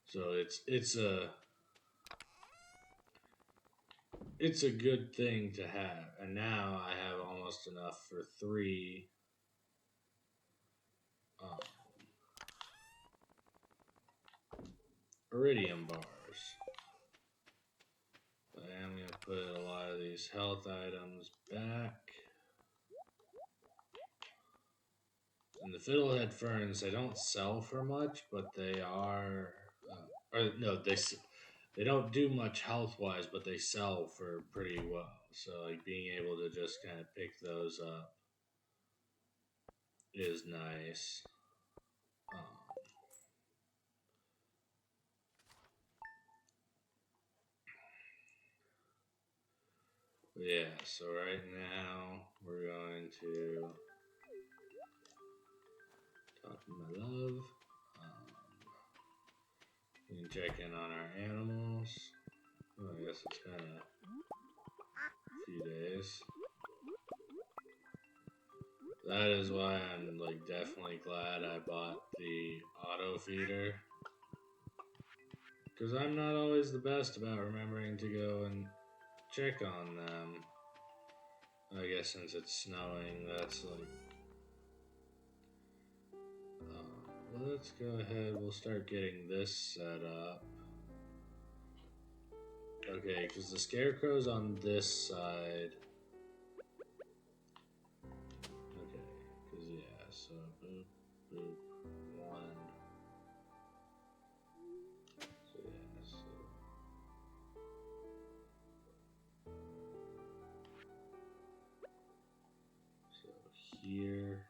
So it's a good thing to have. And now I have almost enough for 3 iridium bars. I am going to put a lot of these health items back. And the fiddlehead ferns, they don't sell for much, but they are, or no, they don't do much health wise, but they sell for pretty well. So like being able to just kind of pick those up is nice. Yeah, so right now we're going to talk to my love. We can check in on our animals. Oh, I guess it's kind of a few days. That is why I'm like definitely glad I bought the auto feeder. Because I'm not always the best about remembering to go and check on them. I guess since it's snowing, that's like... let's go ahead, we'll start getting this set up. Okay, because the scarecrow's on this side. Okay, because yeah, so boop, boop, one. So yeah, so here.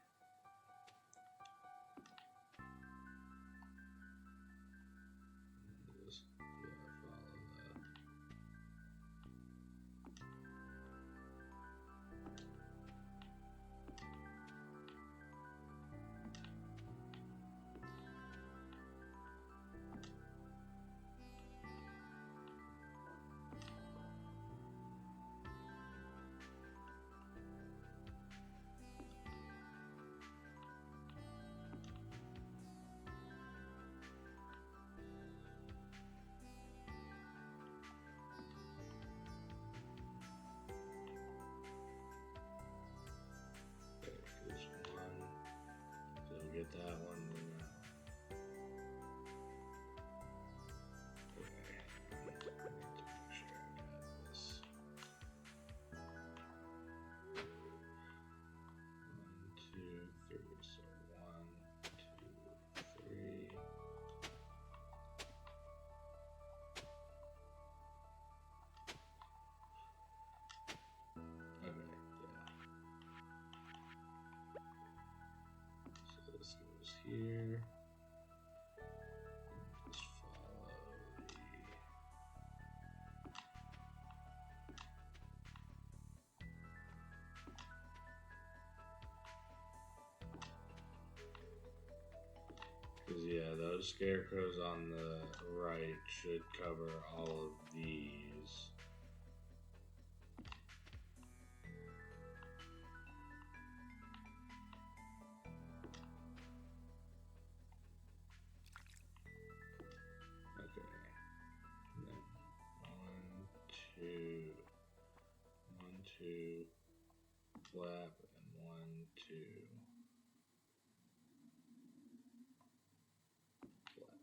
Just follow that. Get that one. Here, just follow because yeah, those scarecrows on the right should cover all of these. Two, flap, and 1, 2, flap.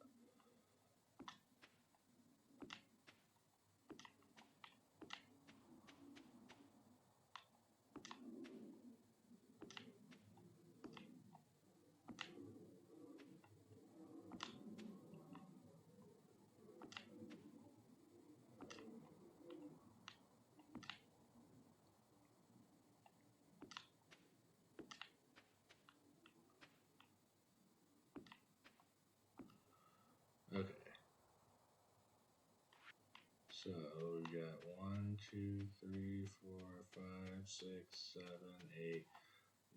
Okay. So we got 1, 2, 3, 4, 5, 6, 7, 8,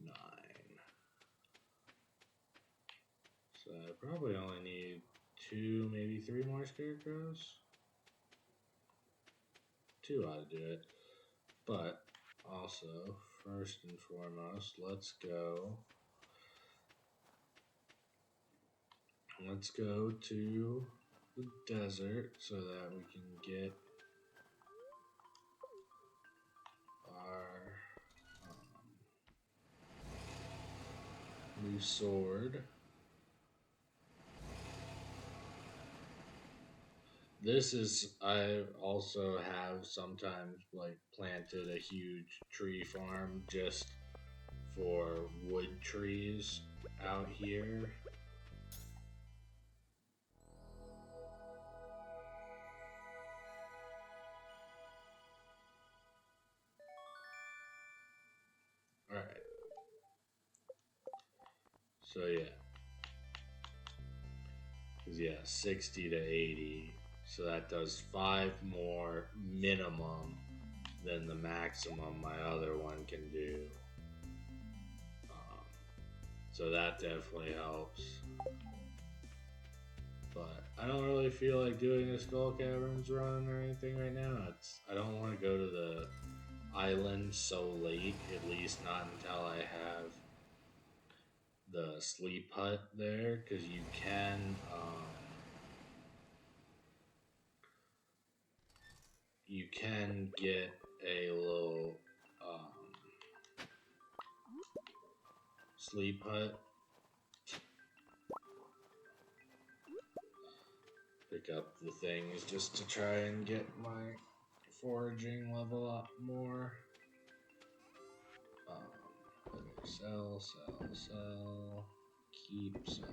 9. So I probably only need 2, maybe 3 more scarecrows. 2 ought to do it. But also, first and foremost, let's go to the desert so that we can get our new sword. this is I also have sometimes like planted a huge tree farm just for wood trees out here. All right. So yeah, cause yeah, 60 to 80. So that does 5 more minimum than the maximum my other one can do. Um, so that definitely helps. But I don't really feel like doing a Skull Caverns run or anything right now. I don't want to go to the island so late, at least not until I have the sleep hut there, because you can get a little sleep hut. Pick up the things just to try and get my foraging level up more. Let me sell, keep, sell.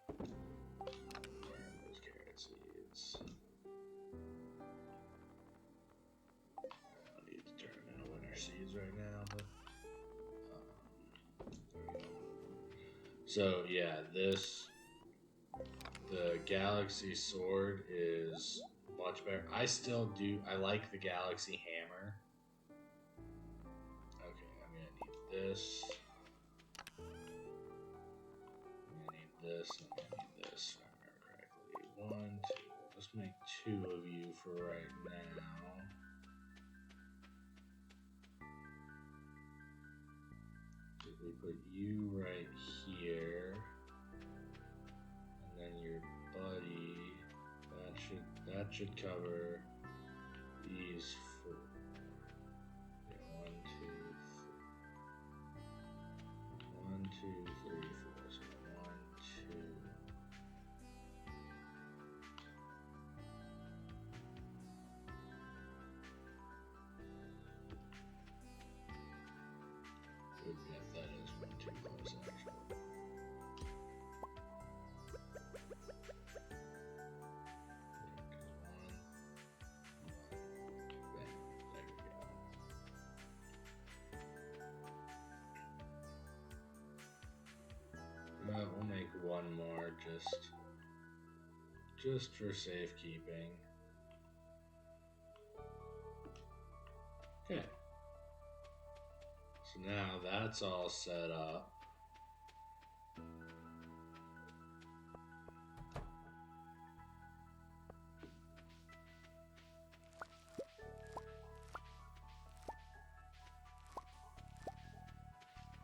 Where are those carrot seeds? I don't need to turn them into winter seeds right now, but there we go. So yeah, the Galaxy Sword is much better. I like the Galaxy Hammer. Okay, I'm gonna need this. I'm gonna need this, and I'm gonna need this, if I remember correctly. 1, 2. Let's make 2 of you for right now. If we put you right here, and then your buddy, that should cover these 4. Yeah, 1, 2, 1, 2, 3, 4. So 1, 2. If that is 1 too close, actually. We'll make 1 more just for safekeeping. Okay. So now that's all set up.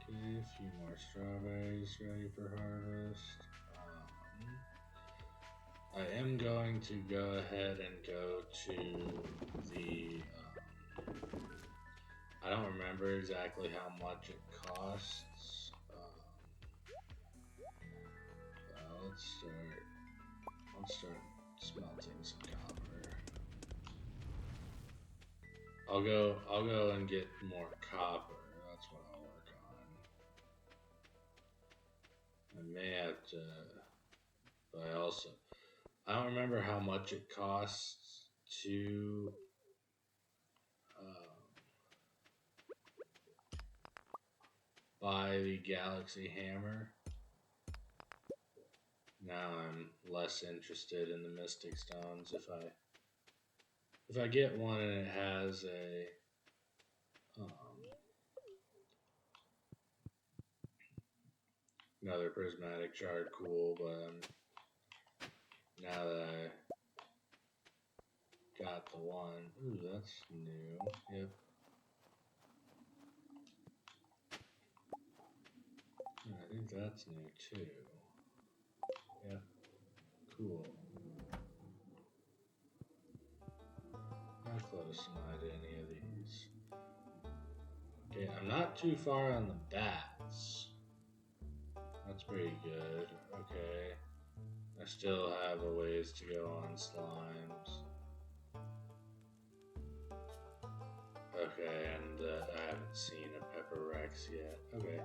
Okay, a few more strawberries ready for harvest. I am going to go ahead and go to the. I don't remember exactly how much it costs. Let's start smelting some copper. I'll go and get more copper. That's what I'll work on. I may have to, but I don't remember how much it costs to buy the Galaxy Hammer. Now I'm less interested in the Mystic Stones. If I get one and it has another prismatic shard, cool. But now that I got the one, ooh, that's new. Yep. I think that's new too. Yep. Cool. How close am I to any of these? Okay, I'm not too far on the bats. That's pretty good. Okay. I still have a ways to go on slimes. Okay, and I haven't seen a Pepper Rex yet. Okay.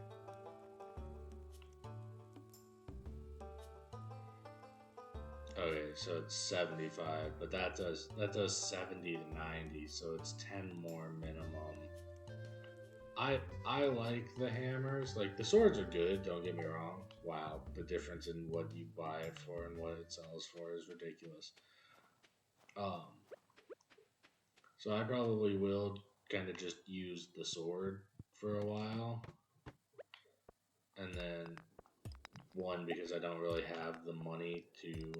Okay, so it's 75, but that does 70 to 90, so it's 10 more minimum. I like the hammers. Like, the swords are good, don't get me wrong. Wow, the difference in what you buy it for and what it sells for is ridiculous. So I probably will kind of just use the sword for a while. And then, one, because I don't really have the money to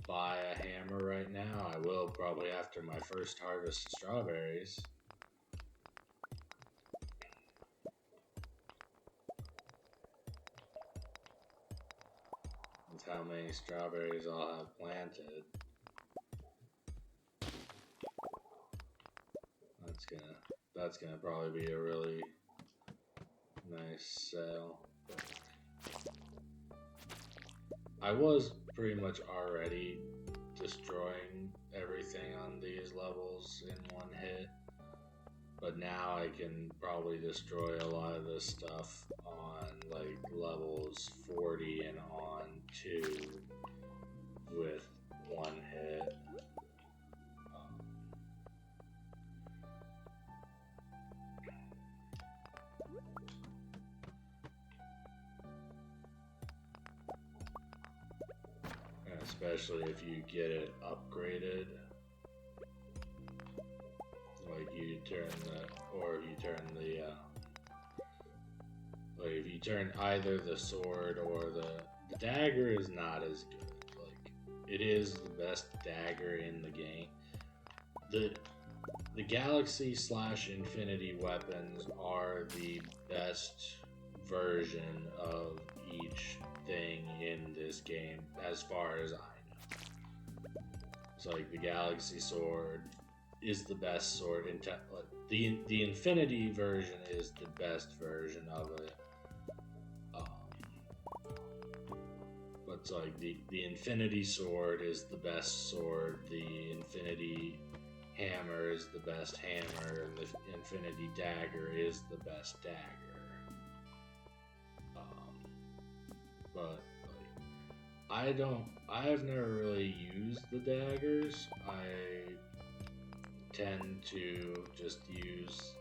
buy a hammer right now. I will probably after my first harvest of strawberries. With how many strawberries I'll have planted. That's gonna probably be a really nice sale. I was pretty much already destroying everything on these levels in one hit, but now I can probably destroy a lot of this stuff on like levels 40 and on too with one hit. Especially if you get it upgraded. Like you turn like if you turn either the sword or the dagger is not as good. Like, it is the best dagger in the game. The Galaxy / Infinity weapons are the best version of each thing in this game, as far as I know. So, like, the Galaxy Sword is the best sword in the Infinity version is the best version of it. But it's like the Infinity Sword is the best sword. The Infinity Hammer is the best hammer, and the Infinity Dagger is the best dagger. But like, I've never really used the daggers. I tend to just use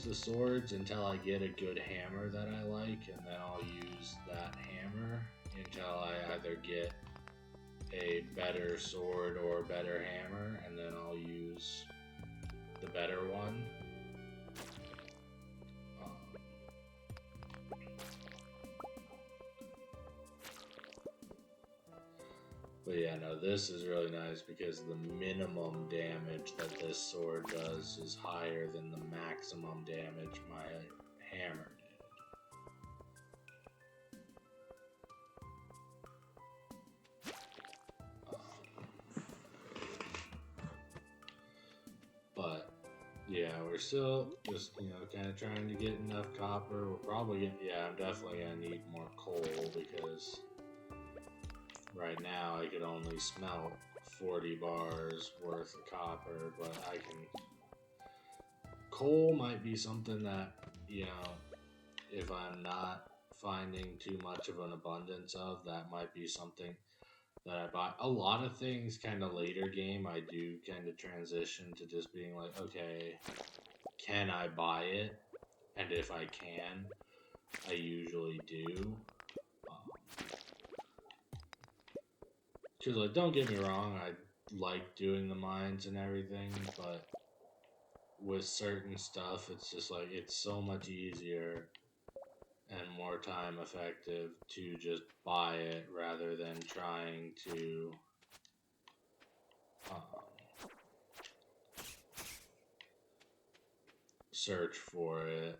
the swords until I get a good hammer that I like, and then I'll use that hammer until I either get a better sword or a better hammer, and then I'll use the better one. But yeah, no, this is really nice because the minimum damage that this sword does is higher than the maximum damage my hammer did. But yeah, we're still just, kind of trying to get enough copper. We're probably I'm definitely gonna need more coal because right now I could only smelt 40 bars worth of copper, but coal might be something that, if I'm not finding too much of an abundance of, that might be something that I buy. A lot of things kind of later game, I do kind of transition to just being like, okay, can I buy it? And if I can, I usually do. Because, like, don't get me wrong, I like doing the mines and everything, but with certain stuff, it's just like, it's so much easier and more time effective to just buy it rather than trying to search for it.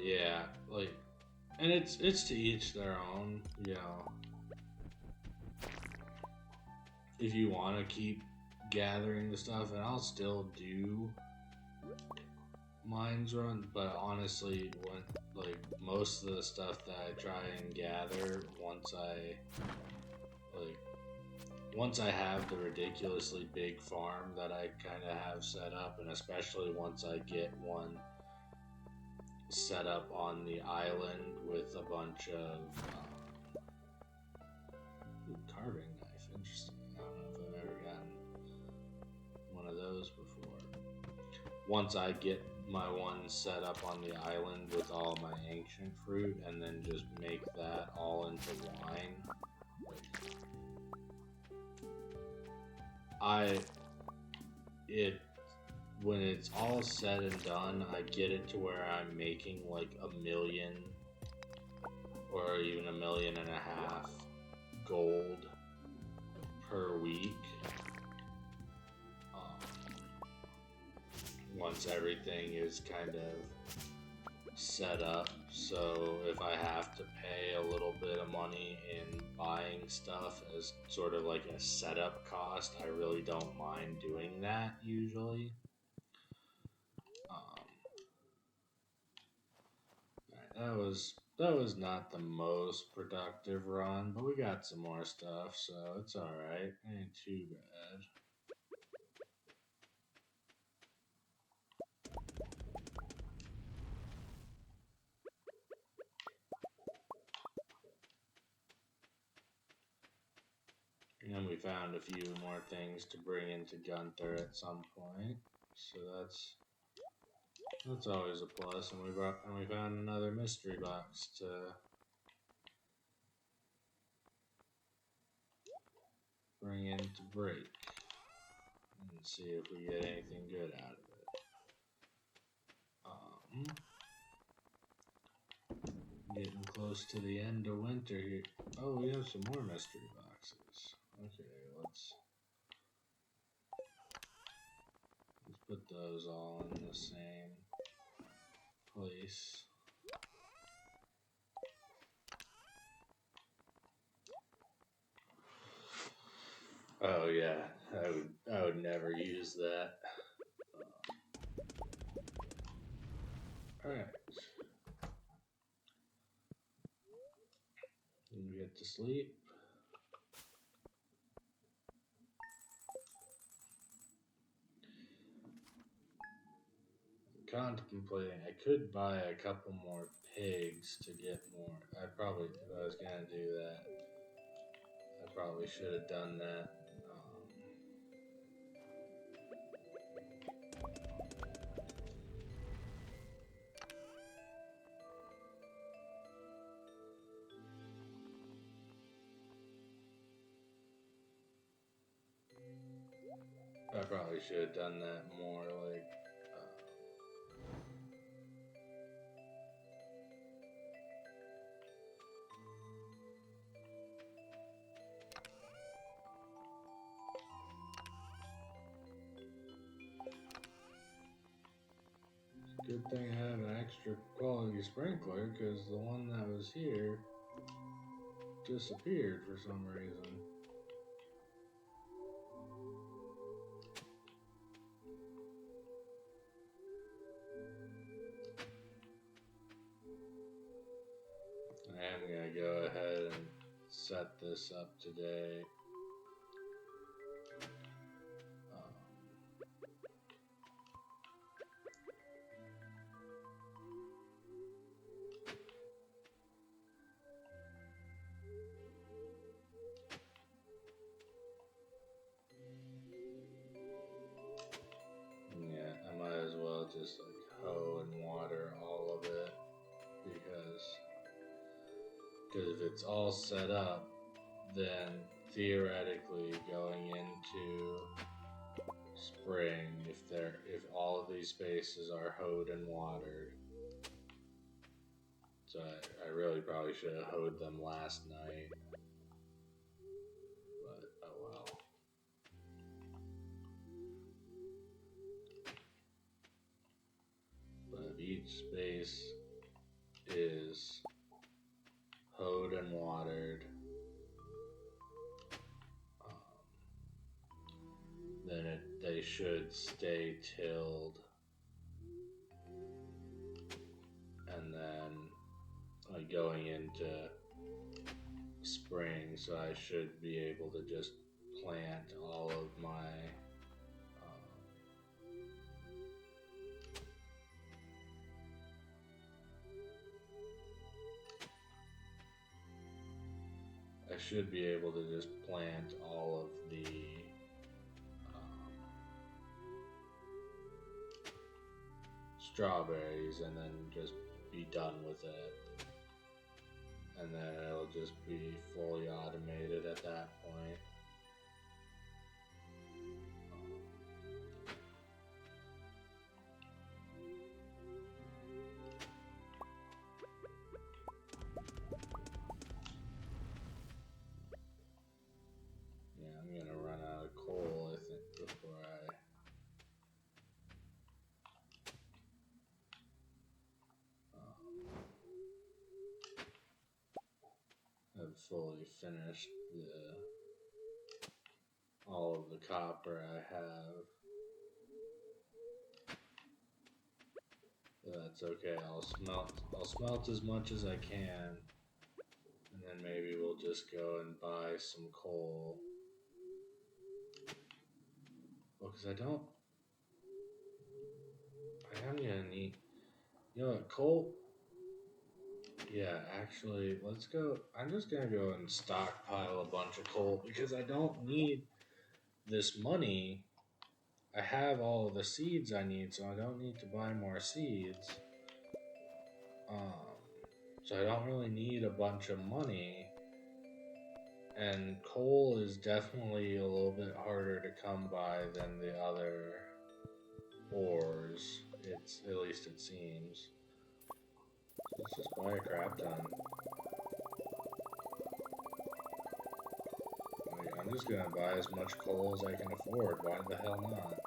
yeah, like, and it's to each their own, you know. If you want to keep gathering the stuff, and I'll still do mines run, but honestly, when like most of the stuff that I try and gather, once I have the ridiculously big farm that I kind of have set up, and especially once I get one set up on the island with a bunch of carving knife. Interesting. I don't know if I've ever gotten one of those before. Once I get my one set up on the island with all my ancient fruit, and then just make that all into wine. When it's all said and done, I get it to where I'm making like $1 million or even $1.5 million gold per week. Once everything is kind of set up, so if I have to pay a little bit of money in buying stuff as sort of like a setup cost, I really don't mind doing that usually. That was not the most productive run, but we got some more stuff, so it's alright. Ain't too bad. And we found a few more things to bring into Gunther at some point, so that's always a plus. And we found another mystery box to bring in to break and see if we get anything good out of it. Getting close to the end of winter here. Oh, we have some more mystery boxes. Okay, let's put those all in the same place. Oh yeah, I would never use that. Alright. You get to sleep. Contemplating, I could buy a couple more pigs to get more. If I was gonna do that, I probably should have done that. I probably should have done that more like. Good thing I have an extra quality sprinkler, because the one that was here disappeared for some reason. I am going to go ahead and set this up today. Yeah, I might as well just like hoe and water all of it, because if it's all set up, then theoretically going into spring, if all of these spaces are hoed and watered, so I really probably should have hoed them last night, but oh well. But if each space is hoed and watered, then they should stay tilled, and then going into spring, so I should be able to just plant all of my I should be able to just plant all of the strawberries and then just be done with it. And then it'll just be fully automated at that point. Yeah, I'm gonna run out of coal, I think, before I have fully finished all of the copper I have. That's okay. I'll smelt as much as I can, and then maybe we'll just go and buy some coal. Well, because I am gonna need, you know what, coal. Yeah, actually, let's go. I'm just gonna go and stockpile a bunch of coal because I don't need this money. I have all of the seeds I need, so I don't need to buy more seeds. So I don't really need a bunch of money. And coal is definitely a little bit harder to come by than the other ores. At least it seems. So let's just buy a crap ton. I'm just gonna buy as much coal as I can afford. Why the hell not?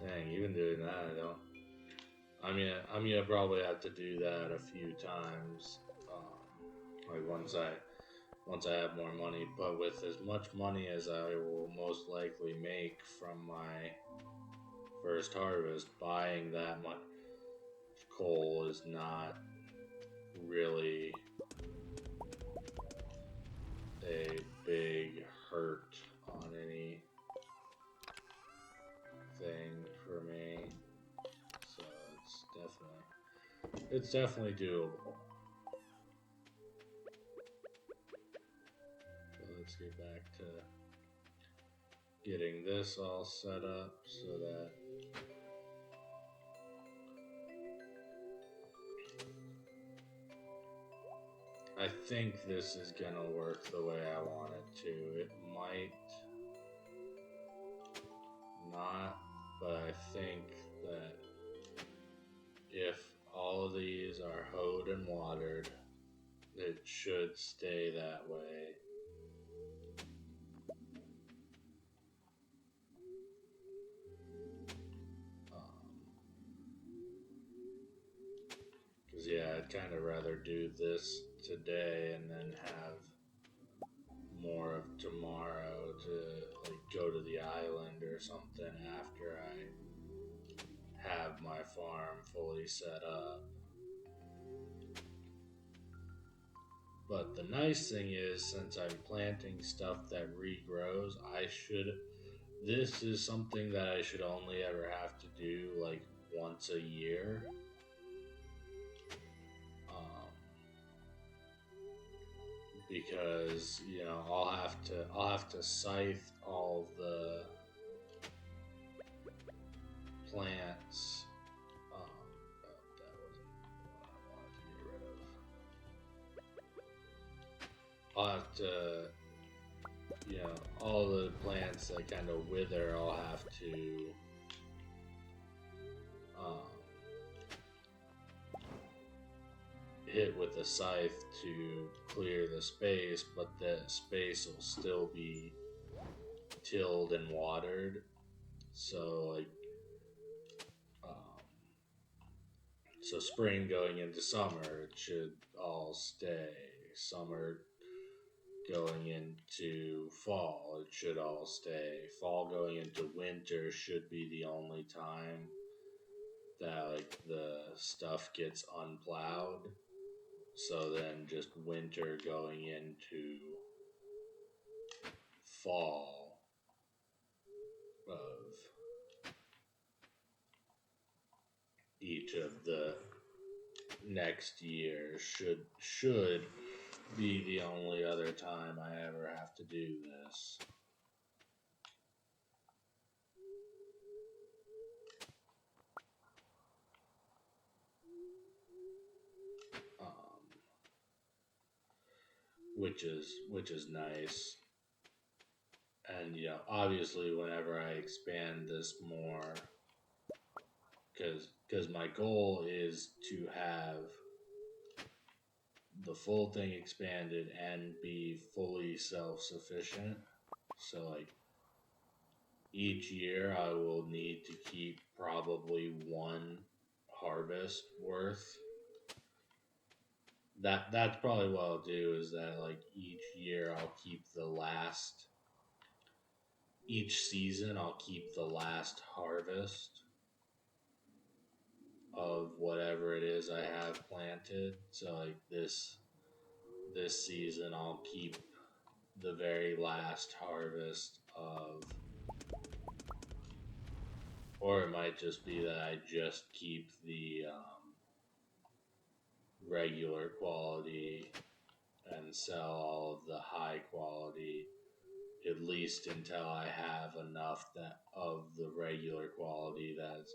Dang, even doing that, I don't. I'm gonna probably have to do that a few times. Like once I have more money, but with as much money as I will most likely make from my first harvest, buying that much coal is not really a big hurt on anything for me. So it's definitely doable. So let's get back to getting this all set up so that I think this is gonna work the way I want it to. It might not, but I think that if all of these are hoed and watered, it should stay that way. Because yeah, I'd kind of rather do this today and then have more of tomorrow to like go to the island or something after I have my farm fully set up. But the nice thing is, since I'm planting stuff that regrows, this is something that I should only ever have to do like once a year. Because I'll have to scythe all the plants. That wasn't what I wanted to get rid of. I'll have to, all the plants that kind of wither, I'll have to hit with a scythe to clear the space, but the space will still be tilled and watered. So like, um, so spring going into summer, it should all stay. Summer going into fall, it should all stay. Fall going into winter should be the only time that like the stuff gets unplowed. So then just winter going into fall of each of the next year should be the only other time I ever have to do this. Um, which is nice. And obviously, whenever I expand this more, because my goal is to have the full thing expanded and be fully self-sufficient. So like each year I will need to keep probably one harvest worth. That's probably what I'll do, is that like each year I'll keep each season I'll keep the last harvest of whatever it is I have planted. So like this season I'll keep the very last harvest of, or it might just be that I just keep the regular quality and sell all of the high quality, at least until I have enough that of the regular quality that's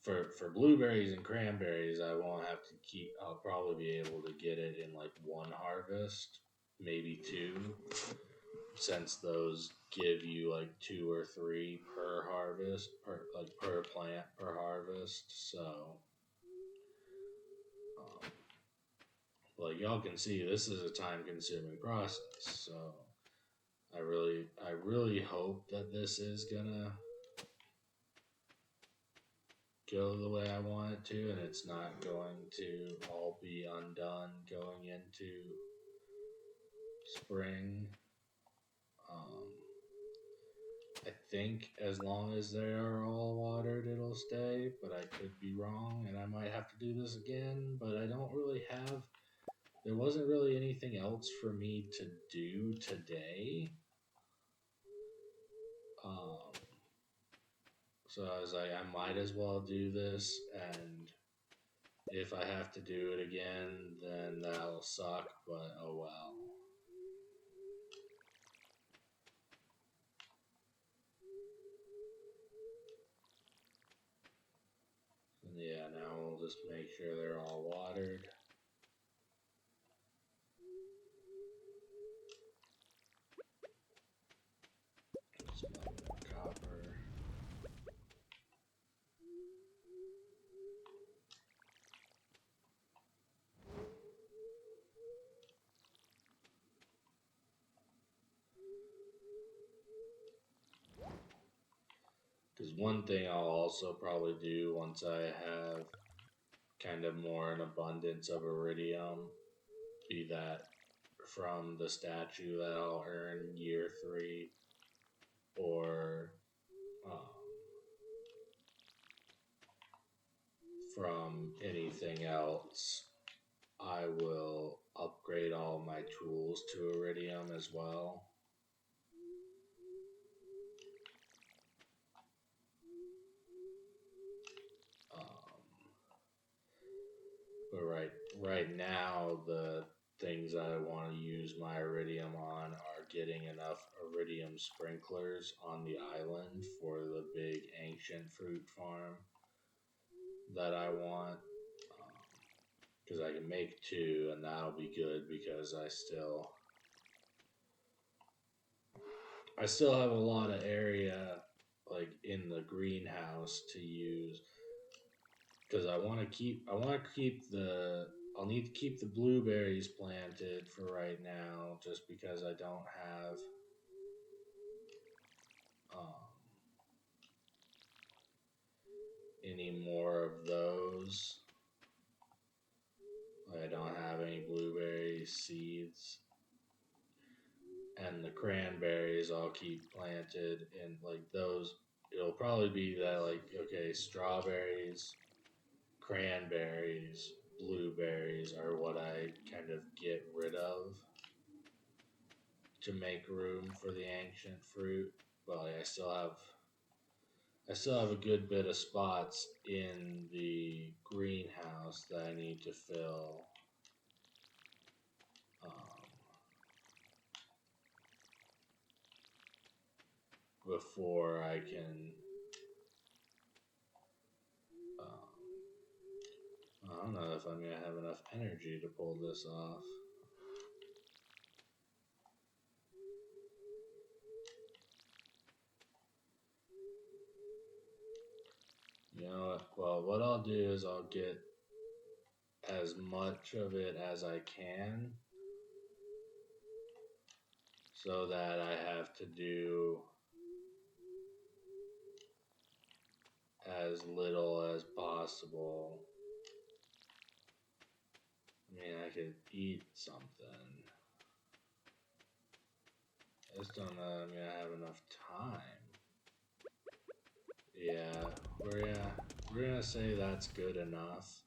for blueberries and cranberries. I won't have to keep, I'll probably be able to get it in like one harvest, maybe two, since those give you like 2 or 3 per harvest, per plant per harvest. So like y'all can see, this is a time consuming process. So I really hope that this is gonna go the way I want it to, and it's not going to all be undone going into spring. I think as long as they are all watered, it'll stay, but I could be wrong, and I might have to do this again. But I don't really have. There wasn't really anything else for me to do today. So I was like, I might as well do this, and if I have to do it again, then that'll suck, but oh well. And yeah, now we'll just make sure they're all watered. Smell the copper. Because one thing I'll also probably do once I have kind of more an abundance of iridium, be that from the statue that I'll earn year 3, or from anything else, I will upgrade all my tools to iridium as well. But right now, the things I want to use my iridium on are getting enough iridium sprinklers on the island for the big ancient fruit farm that I want. Because I can make 2, and that'll be good, because I still have a lot of area like in the greenhouse to use, because I'll need to keep the blueberries planted for right now, just because I don't have more of those. I don't have any blueberry seeds. And the cranberries I'll keep planted, and like those, it'll probably be that, like, okay, strawberries, cranberries, blueberries are what I kind of get rid of to make room for the ancient fruit. But like, I still have a good bit of spots in the greenhouse that I need to fill. Um, Before I can. Um, I don't know if I'm gonna have enough energy to pull this off. You know what? Well, what I'll do is I'll get as much of it as I can so that I have to do as little as possible. I mean, I could eat something. I just don't know I'm gonna have enough time. Yeah, we're gonna say that's good enough,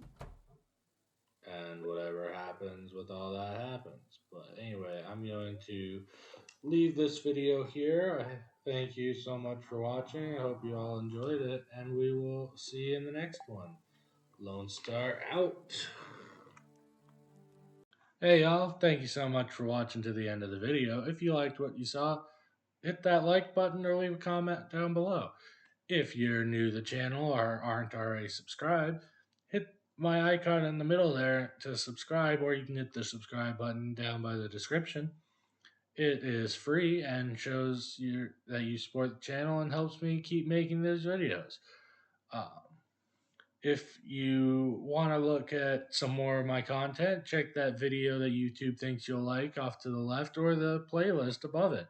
and whatever happens with all that happens. But anyway, I'm going to leave this video here. I thank you so much for watching. I hope you all enjoyed it, and we will see you in the next one. Lone Star out. Hey y'all, thank you so much for watching to the end of the video. If you liked what you saw, hit that like button or leave a comment down below. If you're new to the channel or aren't already subscribed, hit my icon in the middle there to subscribe, or you can hit the subscribe button down by the description. It is free and shows that you support the channel and helps me keep making those videos. Um, if you want to look at some more of my content, check that video that YouTube thinks you'll like off to the left, or the playlist above it.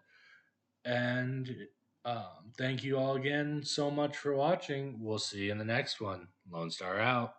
And thank you all again so much for watching. We'll see you in the next one. Lone Star out.